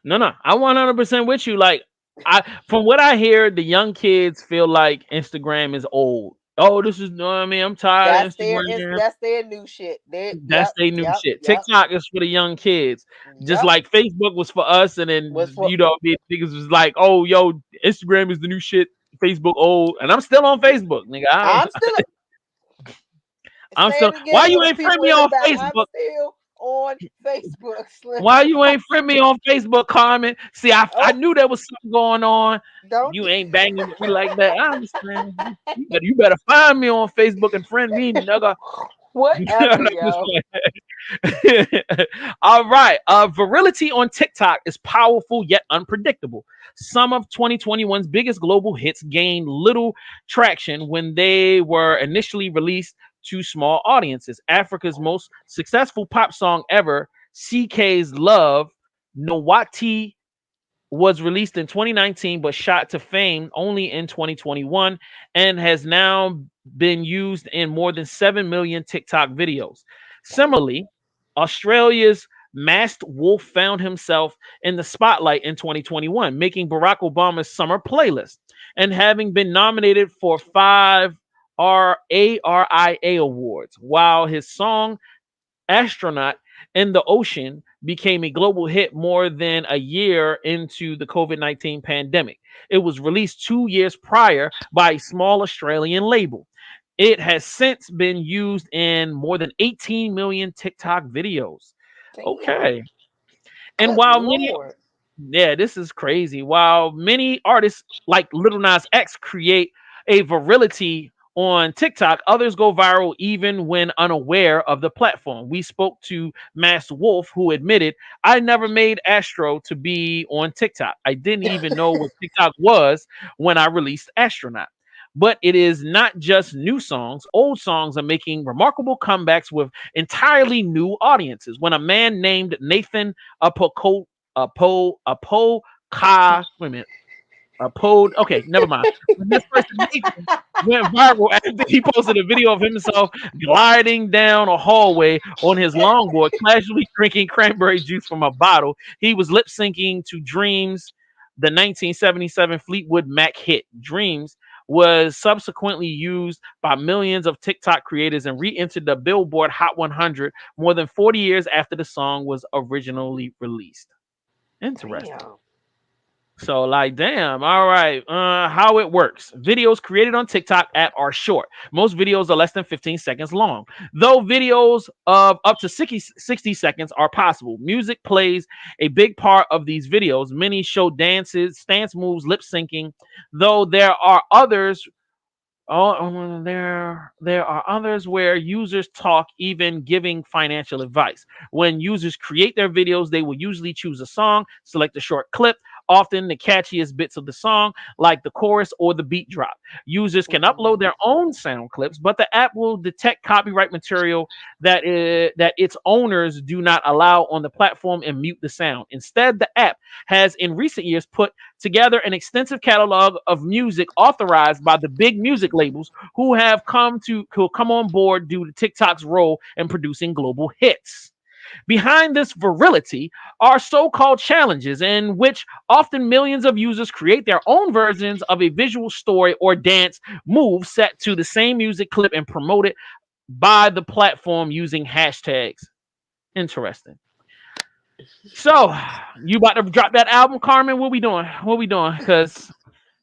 No. I'm 100% with you. Like from what I hear, the young kids feel like Instagram is old. Oh, this is no. I mean, I'm tired of Instagram. That's their new shit. They That's their new shit. TikTok is for the young kids, just yep. like Facebook was for us. And Was then for niggas was like, "Oh, yo, Instagram is the new shit. Facebook old," and I'm still on Facebook, nigga. I'm still I'm say still. it again Why for you the ain't friend people me in the on back. I'm Facebook? still on Facebook, Slim. Why you ain't friend me on Facebook, Carmen? See, I Oh, knew there was something going on. don't. You ain't banging with me like that. I understand. You better find me on Facebook and friend me, nigga. Whatever, I'm just yo. All right. Virility on TikTok is powerful yet unpredictable. Some of 2021's biggest global hits gained little traction when they were initially released to small audiences. Africa's most successful pop song ever, CK's Love, Nowati, was released in 2019 but shot to fame only in 2021 and has now been used in more than 7 million TikTok videos. Similarly, Australia's Masked Wolf found himself in the spotlight in 2021, making Barack Obama's summer playlist and having been nominated for 5 ARIA awards, while his song Astronaut in the Ocean became a global hit more than a year into the COVID-19 pandemic. It was released 2 years prior by a small Australian label. It has since been used in more than 18 million TikTok videos. Damn. Okay. And Good while many Lord. Yeah, this is crazy. While many artists like Little Nas X create a virility on TikTok, others go viral even when unaware of the platform. We spoke to Master Wolf, who admitted, "I never made Astro to be on TikTok. I didn't even know what TikTok was when I released Astronaut." But it is not just new songs. Old songs are making remarkable comebacks with entirely new audiences. When a man named Nathan wait a minute, okay, never mind. When this person Nathan went viral after he posted a video of himself gliding down a hallway on his longboard, casually drinking cranberry juice from a bottle. He was lip syncing to Dreams, the 1977 Fleetwood Mac hit. Dreams was subsequently used by millions of TikTok creators and re-entered the Billboard Hot 100 more than 40 years after the song was originally released. Interesting. Damn. So like, damn, all right. How it works. Videos created on TikTok app are short. Most videos are less than 15 seconds long. Though videos of up to 60 seconds are possible. Music plays a big part of these videos. Many show dances, stance moves, lip syncing, though there are others. There are others where users talk, even giving financial advice. When users create their videos, they will usually choose a song, select a short clip, often the catchiest bits of the song, like the chorus or the beat drop. Users can upload their own sound clips, but the app will detect copyright material that its owners do not allow on the platform and mute the sound. Instead, the app has in recent years put together an extensive catalog of music authorized by the big music labels who come on board due to TikTok's role in producing global hits. Behind this virility are so-called challenges in which often millions of users create their own versions of a visual story or dance move set to the same music clip and promote it by the platform using hashtags. Interesting. So, you about to drop that album, Karman? What we doing? What we doing? Because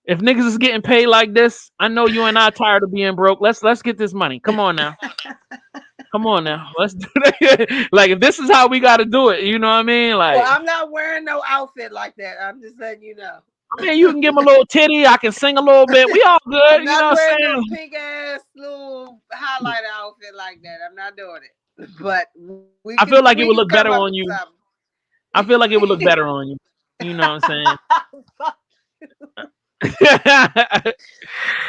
if niggas is getting paid like this, I know you and I tired of being broke. Let's get this money. Come on now. Come on now. Let's do that. Like if this is how we got to do it, you know what I mean? Well, Like, I'm not wearing no outfit like that. I'm just letting you know. I mean, you can give him a little titty. I can sing a little bit. We all good. I'm You know not what wearing I'm no saying? pink ass little highlighter outfit like that. I'm not doing it. But I feel like it we would can look come better up on with you. something. I feel like it would look better on you. You know what I'm saying?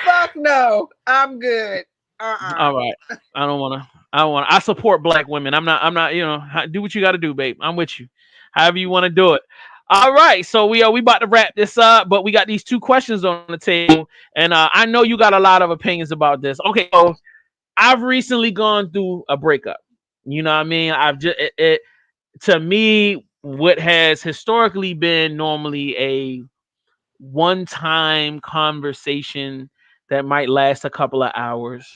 Fuck no. I'm good. Uh-uh. All right. I don't want to. I don't want. I support black women. I'm not. You know, do what you got to do, babe. I'm with you. However you want to do it. All right. So we about to wrap this up, but we got these two questions on the table, and I know you got a lot of opinions about this. Okay. So I've recently gone through a breakup. You know what I mean? I've just to me what has historically been normally a one-time conversation that might last a couple of hours.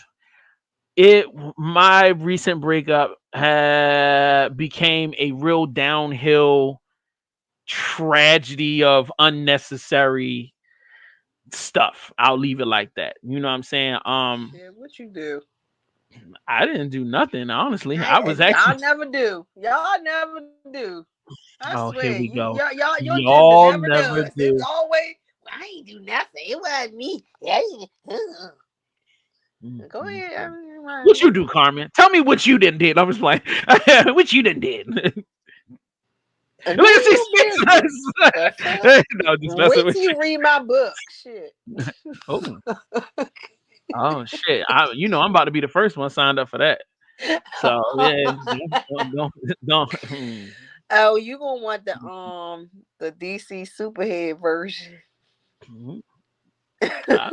It My recent breakup had became a real downhill tragedy of unnecessary stuff. I'll leave it like that. You know what I'm saying? Shit, what you do? I didn't do nothing, honestly. I was Y'all actually never do. Y'all never do. I oh, swear, here we go. your gender never Y'all does. never It's do. always I ain't do nothing. It wasn't me. Go Mm-mm. ahead. I What mean, you do, Carmen? Tell me what you didn't did. I was like, what you didn't did. none of Look at she's your business. The fuck? speechless. No, just messing Wait with till you. you read my book. Shit. Oh, oh shit! I'm about to be the first one signed up for that. So yeah, don't. Oh, you gonna want the DC Superhead version. I,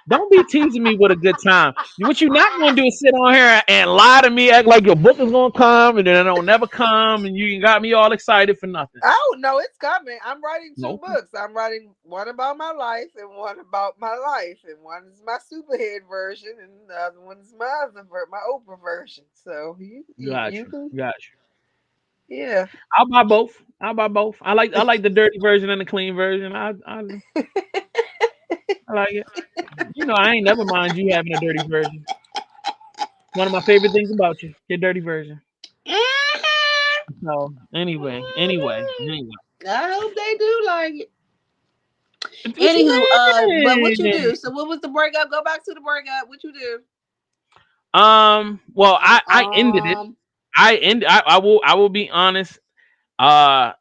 Don't be teasing me with a good time. What you're not going to do is sit on here and lie to me, act like your book is going to come, and then it don't never come, and you got me all excited for nothing. Oh no, it's coming. I'm writing two No. books. I'm writing one about my life and one about my life, and one is my Superhead version, and the other one is my Oprah version. So Got you you. can, Got you. yeah. I'll buy both. I'll buy both. I like the dirty version and the clean version. I like it. I ain't never mind you having a dirty version. One of my favorite things about you, your dirty version. So anyway. I hope they do like it. What you Anywho, but what you mean? do? So what was the breakup? Go back to the breakup. What you do? Well, Uh, I ended it. um, I will be honest. Uh,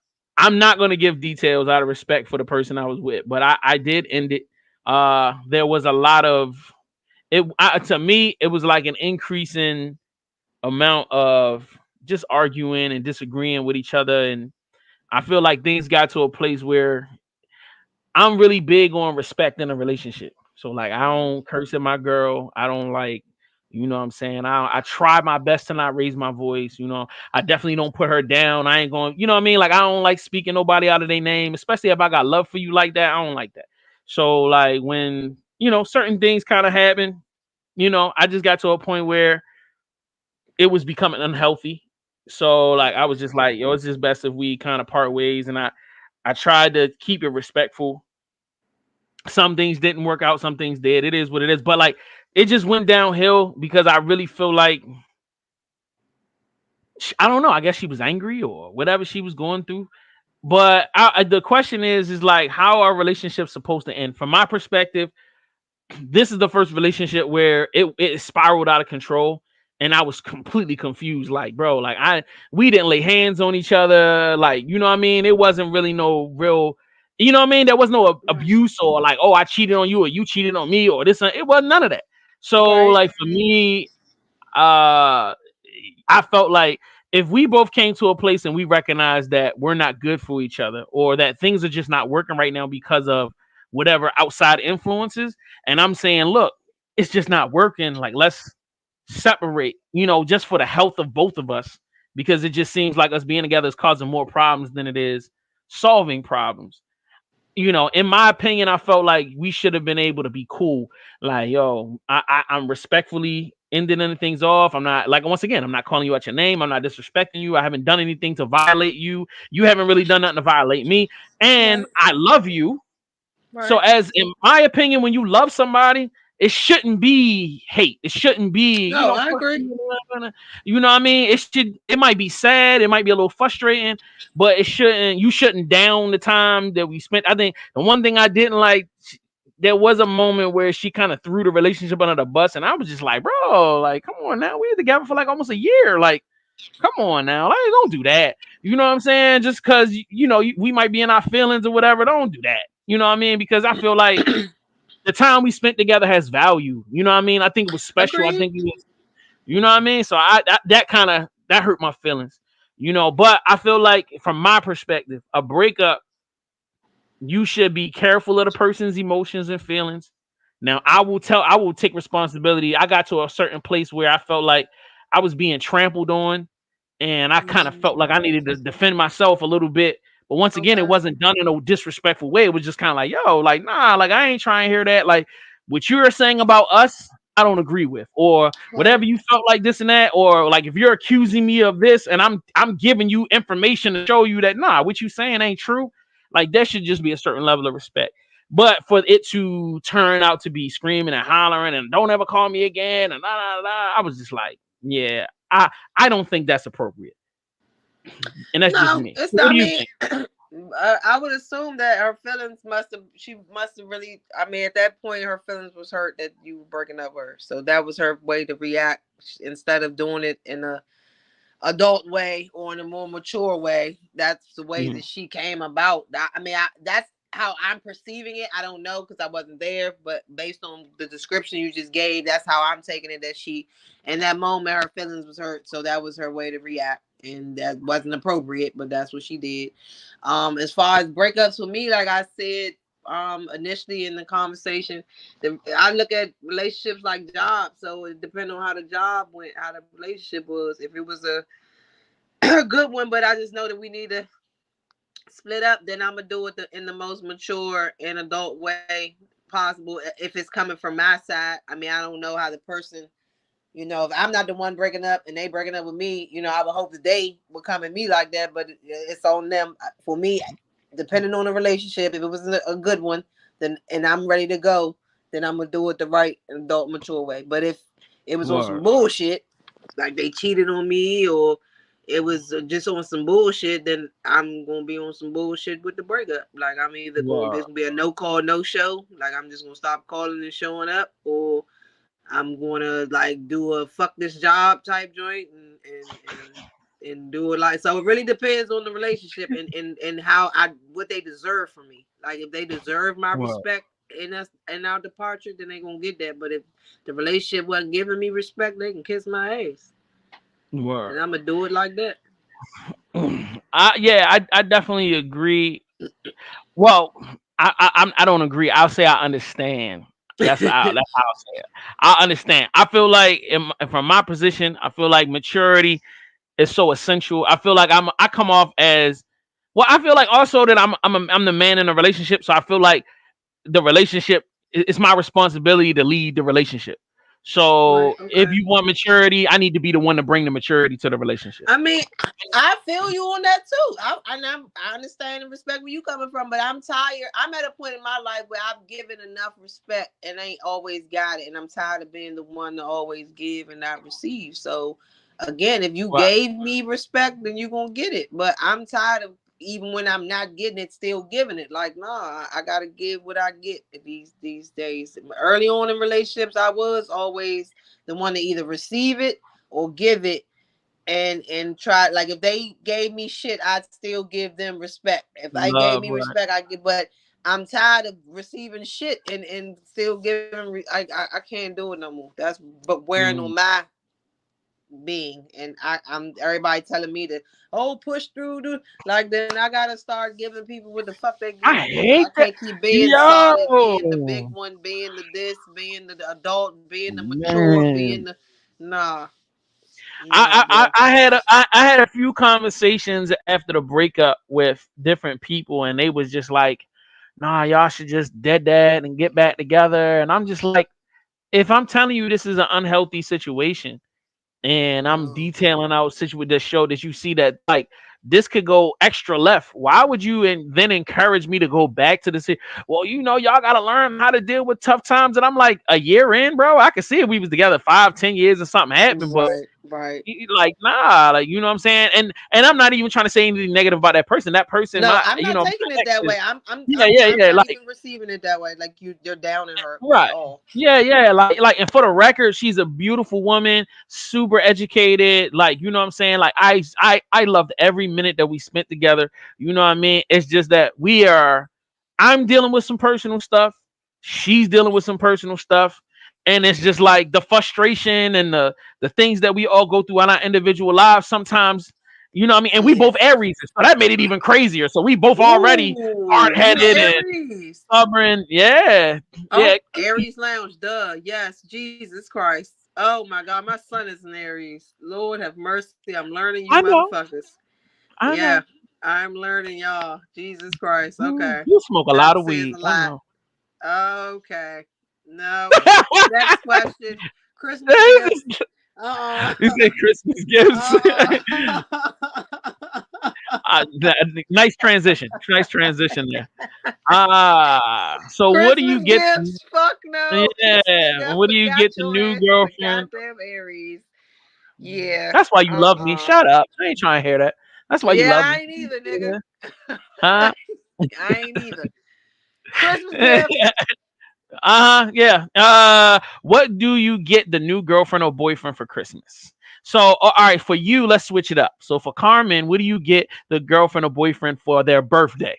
I'm not gonna give details out of respect for the person I was with, but I did end it. There was a lot of it. To me, it was like an increasing amount of just arguing and disagreeing with each other, and I feel like things got to a place where I'm really big on respect in a relationship. So like I don't curse at my girl. I don't like, you know what I'm saying? I try my best to not raise my voice, you know. I definitely don't put her down. I ain't going, you know what I mean? Like I don't like speaking nobody out of their name, especially if I got love for you like that. I don't like that. So like when, you know, certain things kind of happen, you know, I just got to a point where it was becoming unhealthy. So like I was just like, yo, it's just best if we kind of part ways. And I tried to keep it respectful. Some things didn't work out, some things did. It is what it is. But like it just went downhill because I really feel like I don't know. I guess she was angry or whatever she was going through. But the question is like, how are relationships supposed to end? From my perspective, this is the first relationship where it spiraled out of control, and I was completely confused. Like, bro, like we didn't lay hands on each other. Like, you know what I mean? It wasn't really no real. You know what I mean? There was no Right. abuse or like, oh, I cheated on you or you cheated on me or this. It wasn't none of that. So Right. like for me, I felt like if we both came to a place and we recognize that we're not good for each other or that things are just not working right now because of whatever outside influences, and I'm saying, look, it's just not working. Like, let's separate, you know, just for the health of both of us, because it just seems like us being together is causing more problems than it is solving problems. You know, in my opinion, I felt like we should have been able to be cool. Like, yo, I'm respectfully ending things off. I'm not like once again, I'm not calling you out your name. I'm not disrespecting you. I haven't done anything to violate you. You haven't really done nothing to violate me. And Right. I love you. So, Right. as in my opinion, when you love somebody, it shouldn't be hate. It shouldn't be, you No, know, I agree. you know what I mean? It should. It might be sad. It might be a little frustrating, but it shouldn't. You shouldn't down the time that we spent. I think the one thing I didn't like, there was a moment where she kind of threw the relationship under the bus, and I was just like, bro, like, come on now, we were together for like almost a year, like. Come on now, like don't do that. You know what I'm saying? Just because you know we might be in our feelings or whatever, don't do that. You know what I mean? Because I feel like the time we spent together has value. You know what I mean? I think it was special. I Agreed. think it was, you know what I mean? So that kind of that hurt my feelings. You know, but I feel like from my perspective, a breakup, you should be careful of the person's emotions and feelings. Now, I will take responsibility. I got to a certain place where I felt like I was being trampled on, and I kind of Mm, felt like I needed to defend myself a little bit. But once again, it okay. wasn't done in a disrespectful way. It was just kind of like, yo, like, nah, like I ain't trying to hear that. Like what you're saying about us, I don't agree with, or whatever Right. you felt like this and that, or like if you're accusing me of this and I'm giving you information to show you that nah, what you saying ain't true. Like there should just be a certain level of respect. But for it to turn out to be screaming and hollering and don't ever call me again and I was just like, yeah, I don't think that's appropriate. And that's just No, me. it's What not do you me. think? I would assume that her feelings must have. She must have really. I mean, at that point, her feelings was hurt that you were breaking up with her. So that was her way to react instead of doing it in a adult way or in a more mature way. That's the way Mhm. that she came about. I mean, that's how I'm perceiving it. I don't know because I wasn't there, but based on the description you just gave, that's how I'm taking it. That she, in that moment, her feelings was hurt, so that was her way to react, and that wasn't appropriate, but that's what she did. As far as breakups with me, like I said, initially in the conversation, I look at relationships like jobs. So it depends on how the job went, how the relationship was. If it was a good one, but I just know that we need to split up, then I'm gonna do it in the most mature and adult way possible. If it's coming from my side, I mean, I don't know how the person, if I'm not the one breaking up and they breaking up with me, I would hope that they would come at me like that, but it's on them. For me, depending on the relationship, if it was a good one, then and I'm ready to go, then I'm gonna do it the right adult mature way. But if it was on some Word. bullshit, like they cheated on me or it was just on some bullshit, then I'm gonna be on some bullshit with the breakup. Like I'm either gonna Word. there's gonna be a no call, no show. Like I'm just gonna stop calling and showing up, or I'm gonna like do a fuck this job type joint and and do it like so. It really depends on the relationship and how I what they deserve from me. Like if they deserve my Well, respect in us and our departure, then they gonna get that. But if the relationship wasn't giving me respect, they can kiss my ass, well. and I'm gonna do it like that. I definitely agree. Well, I don't agree. I'll say I understand. That's how I'll say it. I understand. I feel like from my position, I feel like maturity is so essential. I feel like I come off as well. I feel like also that I'm the man in a relationship, so I feel like the relationship it's my responsibility to lead the relationship. Right. So if Okay. you want maturity, I need to be the one to bring the maturity to the relationship. I mean, I feel you on that too. I understand and respect where you coming from, but I'm tired. I'm at a point in my life where I've given enough respect and ain't always got it, and I'm tired of being the one to always give and not receive. So, again, if you Well, gave me respect, then you gonna get it. But I'm tired of even when I'm not getting it, still giving it. Like, nah, I gotta give what I get these days. Early on in relationships, I was always the one to either receive it or give it and try like if they gave me shit, I'd still give them respect. If I gave love, me right? respect, I give. But I'm tired of receiving shit and still giving. I can't do it no more. That's but wearing on Mm. my being, and I'm everybody telling me to push through, dude. Like then I gotta start giving people what the fuck they give I me. hate I that. can't keep being solid, being the big Yo, one, being the this, being the adult, being the mature, being man. the nah, nah, bro. I had a few conversations after the breakup with different people, and they was just like, "Nah, y'all should just dead that and get back together." And I'm just like, if I'm telling you this is an unhealthy situation, and I'm No. detailing out situation that show that you see that like this could go extra left. Why would you then encourage me to go back to the city? Well, y'all got to learn how to deal with tough times. And I'm like, a year in, bro, I could see if we was together 5, 10 years and something happened, but Right, right. like nah, like you know what I'm saying. And I'm not even trying to say anything negative about that person. That person, No, my I'm not my taking it ex that is way. I'm yeah, I'm yeah, I'm yeah. not Like even receiving it that way. Like you're down in her at right. all. Yeah, yeah. And for the record, she's a beautiful woman, super educated. Like, you know what I'm saying? Like I loved every minute that we spent together. You know what I mean? It's just that I'm dealing with some personal stuff. She's dealing with some personal stuff. And it's just like the frustration and the things that we all go through on our individual lives sometimes, you know what I mean? And we Yeah. both Aries, so that made it even crazier. So we both already hard Ooh, you headed and Aries. stubborn. Yeah. Yeah. Oh, Aries Lounge. Duh. Yes. Jesus Christ. Oh my God. My son is an Aries. Lord have mercy. I'm learning you I know. motherfuckers. I Yeah. know. I'm learning y'all. Jesus Christ. Okay. You smoke a lot That of says weed. a I lot. know. Okay. No. Next question. Christmas gifts. Uh You uh say Christmas gifts. Uh-uh. Nice transition. Nice transition there. So what do you Christmas get? gifts? Fuck no. Yeah. Nigga, What do you forgot get the your new ass is a girlfriend? goddamn Aries. Yeah. That's why you love me. Uh-uh. Shut up. I ain't trying to hear that. That's why you Yeah, love I me. ain't either, nigga. Yeah. Huh? I ain't either. Christmas gifts. Yeah. What do you get the new girlfriend or boyfriend for Christmas? So, all right, for you, let's switch it up. So, for Carmen, what do you get the girlfriend or boyfriend for their birthday?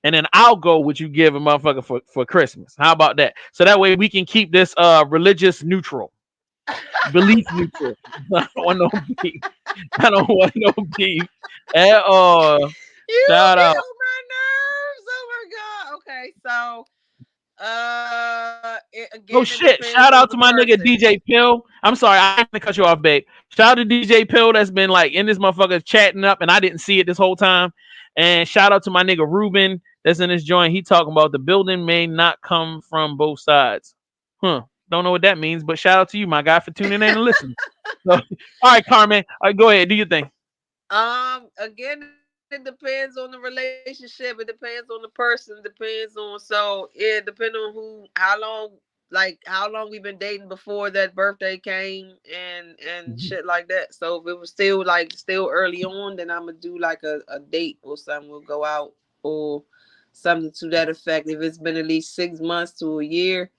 And then I'll go what you give a motherfucker for Christmas. How about that? So that way we can keep this religious neutral, belief neutral. I don't want no beef. I don't want no beef at all. You Shout get out. on my nerves. Oh my god. Okay, so again Oh it shit! depends Shout on out the to my nigga person. DJ Pill. I'm sorry, I didn't cut you off, babe. Shout out to DJ Pill that's been like in this motherfucker chatting up, and I didn't see it this whole time. And shout out to my nigga Ruben that's in this joint. He talking about the building may not come from both sides. Huh? Don't know what that means, but shout out to you, my guy, for tuning in and listening. So, all right, Carmen, all right, go ahead, do your thing. Again, it depends on the relationship. It depends on the person. It depends on depending on who, how long we've been dating before that birthday came and shit like that. So if it was still early on, then I'm gonna do like a date or something. We'll go out or something to that effect. If it's been at least 6 months to a year,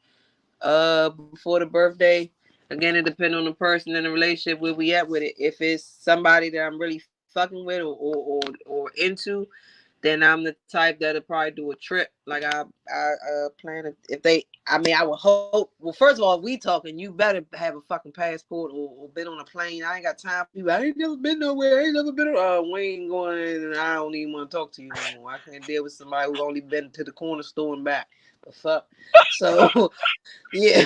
before the birthday. Again, it depends on the person and the relationship where we at with it. If it's somebody that I'm really fucking with or into, then I'm the type that'll probably do a trip. Like I plan to, if they, I mean, I would hope. Well, first of all, if we talking, you better have a fucking passport or been on a plane. I ain't got time for you. I ain't never been nowhere. I ain't never been. We ain't going, and I don't even want to talk to you no more. I can't deal with somebody who only been to the corner store and back. The fuck. So yeah.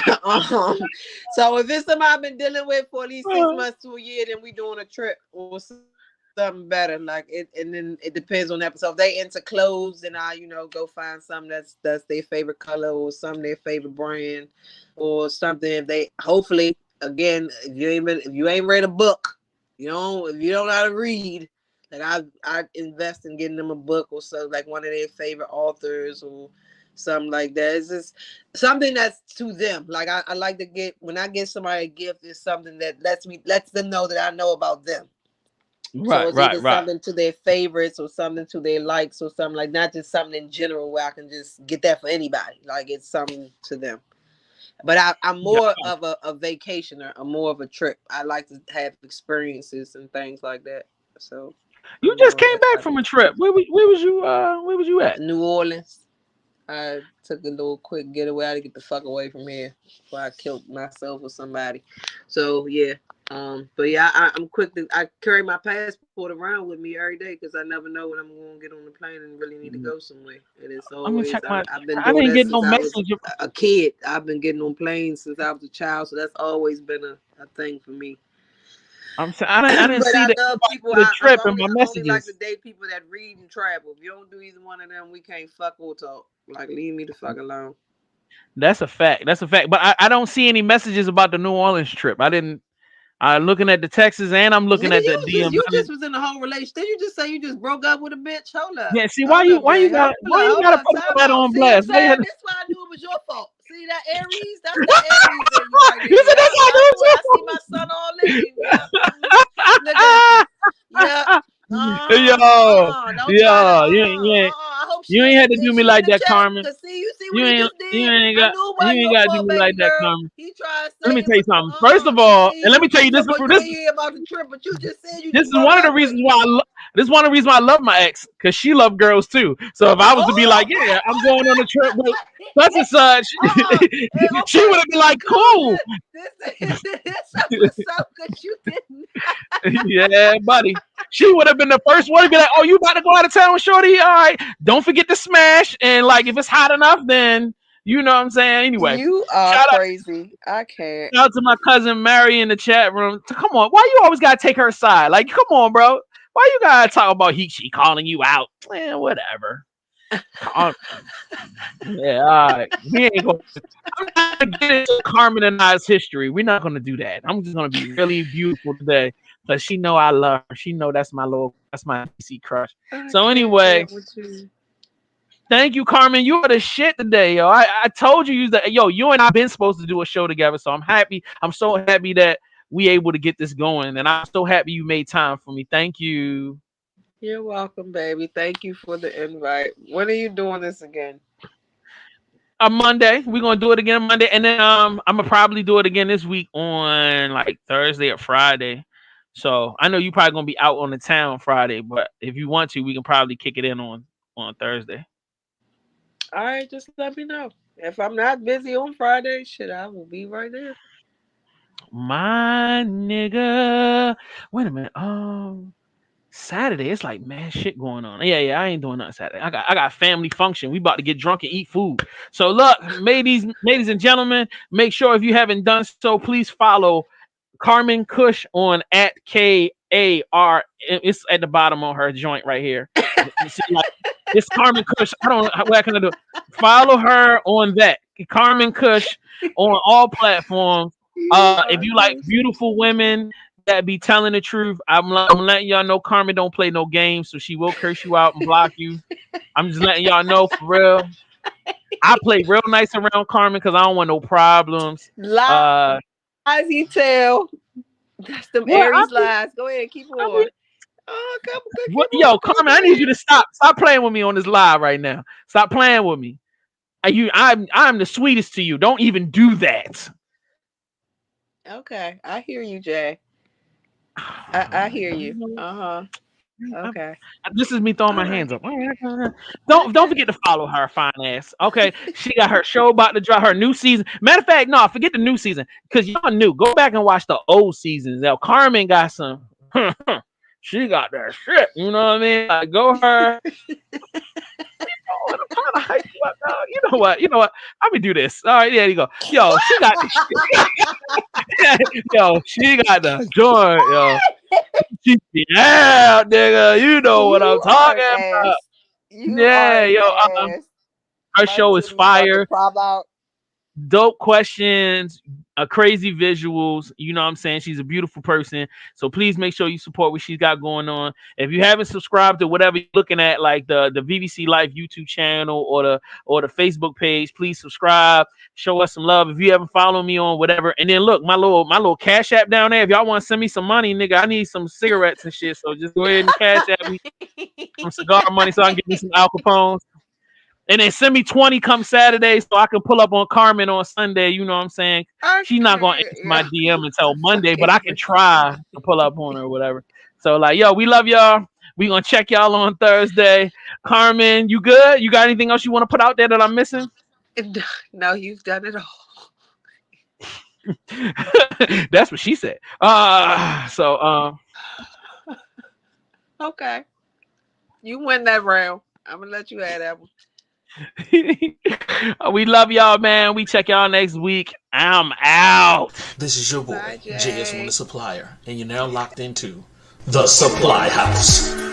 So if it's somebody I've been dealing with for at least 6 months to a year, then we doing a trip or something better. Like it, and then it depends on the episode. If they into clothes, then I, go find something that's their favorite color or something their favorite brand or something. If they hopefully again, if you ain't read a book, if you don't know how to read, like I invest in getting them a book or so, like one of their favorite authors or something like that. It's just something that's to them. Like I like to get, when I get somebody a gift, is something that lets them know that I know about them. So Right, it's right, either right. something to their favorites or something to their likes or something, like not just something in general where I can just get that for anybody. Like it's something to them. But I'm Yeah. more of a vacationer. I'm more of a trip. I like to have experiences and things like that. So You I'm just more of came that back type from of a trip. Where was you? Where was you at? New Orleans. I took a little quick getaway. I had to get the fuck away from here before I killed myself or somebody. So yeah. But yeah, I'm quick to. I carry my passport around with me every day because I never know when I'm going to get on the plane and really need to go somewhere. And it's Let me always check my. I've been I doing didn't that get no since I was message. a kid. I've been getting on planes since I was a child, so that's always been a thing for me. I'm saying I didn't But see I the love people. the I'm trip in my I only like to messages. date people that read and travel. If you don't do either one of them, we can't fuck or talk. Like leave me the fuck alone. That's a fact. That's a fact. But I don't see any messages about the New Orleans trip. I didn't. I'm looking at the Texas and I'm looking Nigga, at the DM. you just was in a whole relationship. Did you just say you just broke up with a bitch? Yeah. See Hold up, Jay. why you Hold gotta up. put all Time that out. on See what I'm blast? Why you saying? had This why I knew it was your fault. See that Aries? That's that Aries in you right you there. said Yep. that's I how knew it. I see my son all in you. Yep. Look at you. Yep. Yo, Don't try to. yo, you I hope you ain't had to do is me she in like the that, chat? Carmen. Cause see, you see what he just You did. ain't I got knew it you wasn't ain't your got to do fault, me baby like that, girl. Carmen. He tried to Let say me it tell you was. something. First of all, and let me tell you So this. but you ain't hear about the trip, but you just said you This just is broke one of the up with. reasons why this is one of the reasons why I love my ex, because she loved girls too. So if I was to be Oh, like, yeah, I'm going on a trip with such and such, she would okay. have been like, cool. Conclusion. This episode because you didn't. Yeah, buddy. She would have been the first one to be like, oh, you about to go out of town, shorty? All right. Don't forget to smash. And like, if it's hot enough, then you know what I'm saying. Anyway, You are shout out, crazy. I can't. shout out to my cousin Mary in the chat room. Come on, why you always gotta take her side? Like, come on, bro. Why you gotta talk about she calling you out? Man, whatever. Yeah, all right. We ain't gonna. I'm not gonna get into Carmen and I's history. We're not gonna do that. I'm just gonna be really beautiful today because she know I love her. She know that's my DC crush. I So can't anyway, get with you. thank you, Carmen. You are the shit today, yo. I told you that, yo. You and I been supposed to do a show together, so I'm happy. I'm so happy that we able to get this going, and I'm so happy you made time for me. Thank you. You're welcome, baby. Thank you for the invite. When are you doing this again? Monday. We're gonna do it again Monday, and then I'm gonna probably do it again this week on like Thursday or Friday. So I know you probably gonna be out on the town Friday, but if you want to, we can probably kick it in on Thursday. All right, just let me know. If I'm not busy on Friday, shit, I will be right there. My nigga. Wait a minute. Saturday. It's like man shit going on. Yeah. I ain't doing nothing Saturday. I got family function. We about to get drunk and eat food. So look, ladies and gentlemen, make sure if you haven't done so, please follow Karman Kush on at KAR. It's at the bottom on her joint right here. You see, like it's Karman Kush. I don't know what can I do. Follow her on that. Karman Kush on all platforms. You If are you like crazy. beautiful women that be telling the truth, I'm letting y'all know Carmen don't play no games, so she will curse you out and block you. I'm just letting y'all know for real. I play real nice around Carmen because I don't want no problems. Lies Uh, he tell. That's them what? Aries lies. Go ahead, keep I mean, on. Oh, come, what? keep Yo, on. Carmen, I Go need you ahead. to stop playing with me on this live right now. Stop playing with me. I'm the sweetest to you. Don't even do that. Okay, I hear you, Jay. I hear you. Uh huh. Okay. This is me throwing All my right. hands up. Don't forget to follow her, fine ass. Okay, she got her show about to drop, her new season. Matter of fact, no, forget the new season because y'all new. Go back and watch the old seasons. Now Karman got some. She got that shit. You know what I mean? Like, go her. Oh, and I'm trying to hype you up, dog. You know what? You know what? Let me do this. All right, there you go. Yo, she got the shit. Yo, she got the joint. Yo, she yeah, nigga. You know what I'm You are talking an about? ass. You are Yeah, an yo. ass. Her My show is titties about to fire. pop out. Dope questions, crazy visuals. You know what I'm saying? She's a beautiful person. So please make sure you support what she's got going on. If you haven't subscribed to whatever you're looking at, like the VVC Life YouTube channel or the Facebook page, please subscribe. Show us some love. If you haven't followed me on whatever, and then look, my little cash app down there. If y'all want to send me some money, nigga, I need some cigarettes and shit. So just go ahead and cash app me some cigar money so I can get me some Al Capones. And then send me 20 come Saturday so I can pull up on Karman on Sunday. You know what I'm saying? She's not going to Okay. answer my Yeah. DM until Monday, but I can Fucking try to pull up on her or whatever. So, like, yo, we love y'all. We going to check y'all on Thursday. Karman, you good? You got anything else you want to put out there that I'm missing? No, you've done it all. That's what she said. Okay. You win that round. I'm gonna let you have that one. We love y'all, man. We check y'all next week. I'm out. This is your Bye, boy, JS1 the Jay. Supplier, and you're now locked into The Supply House.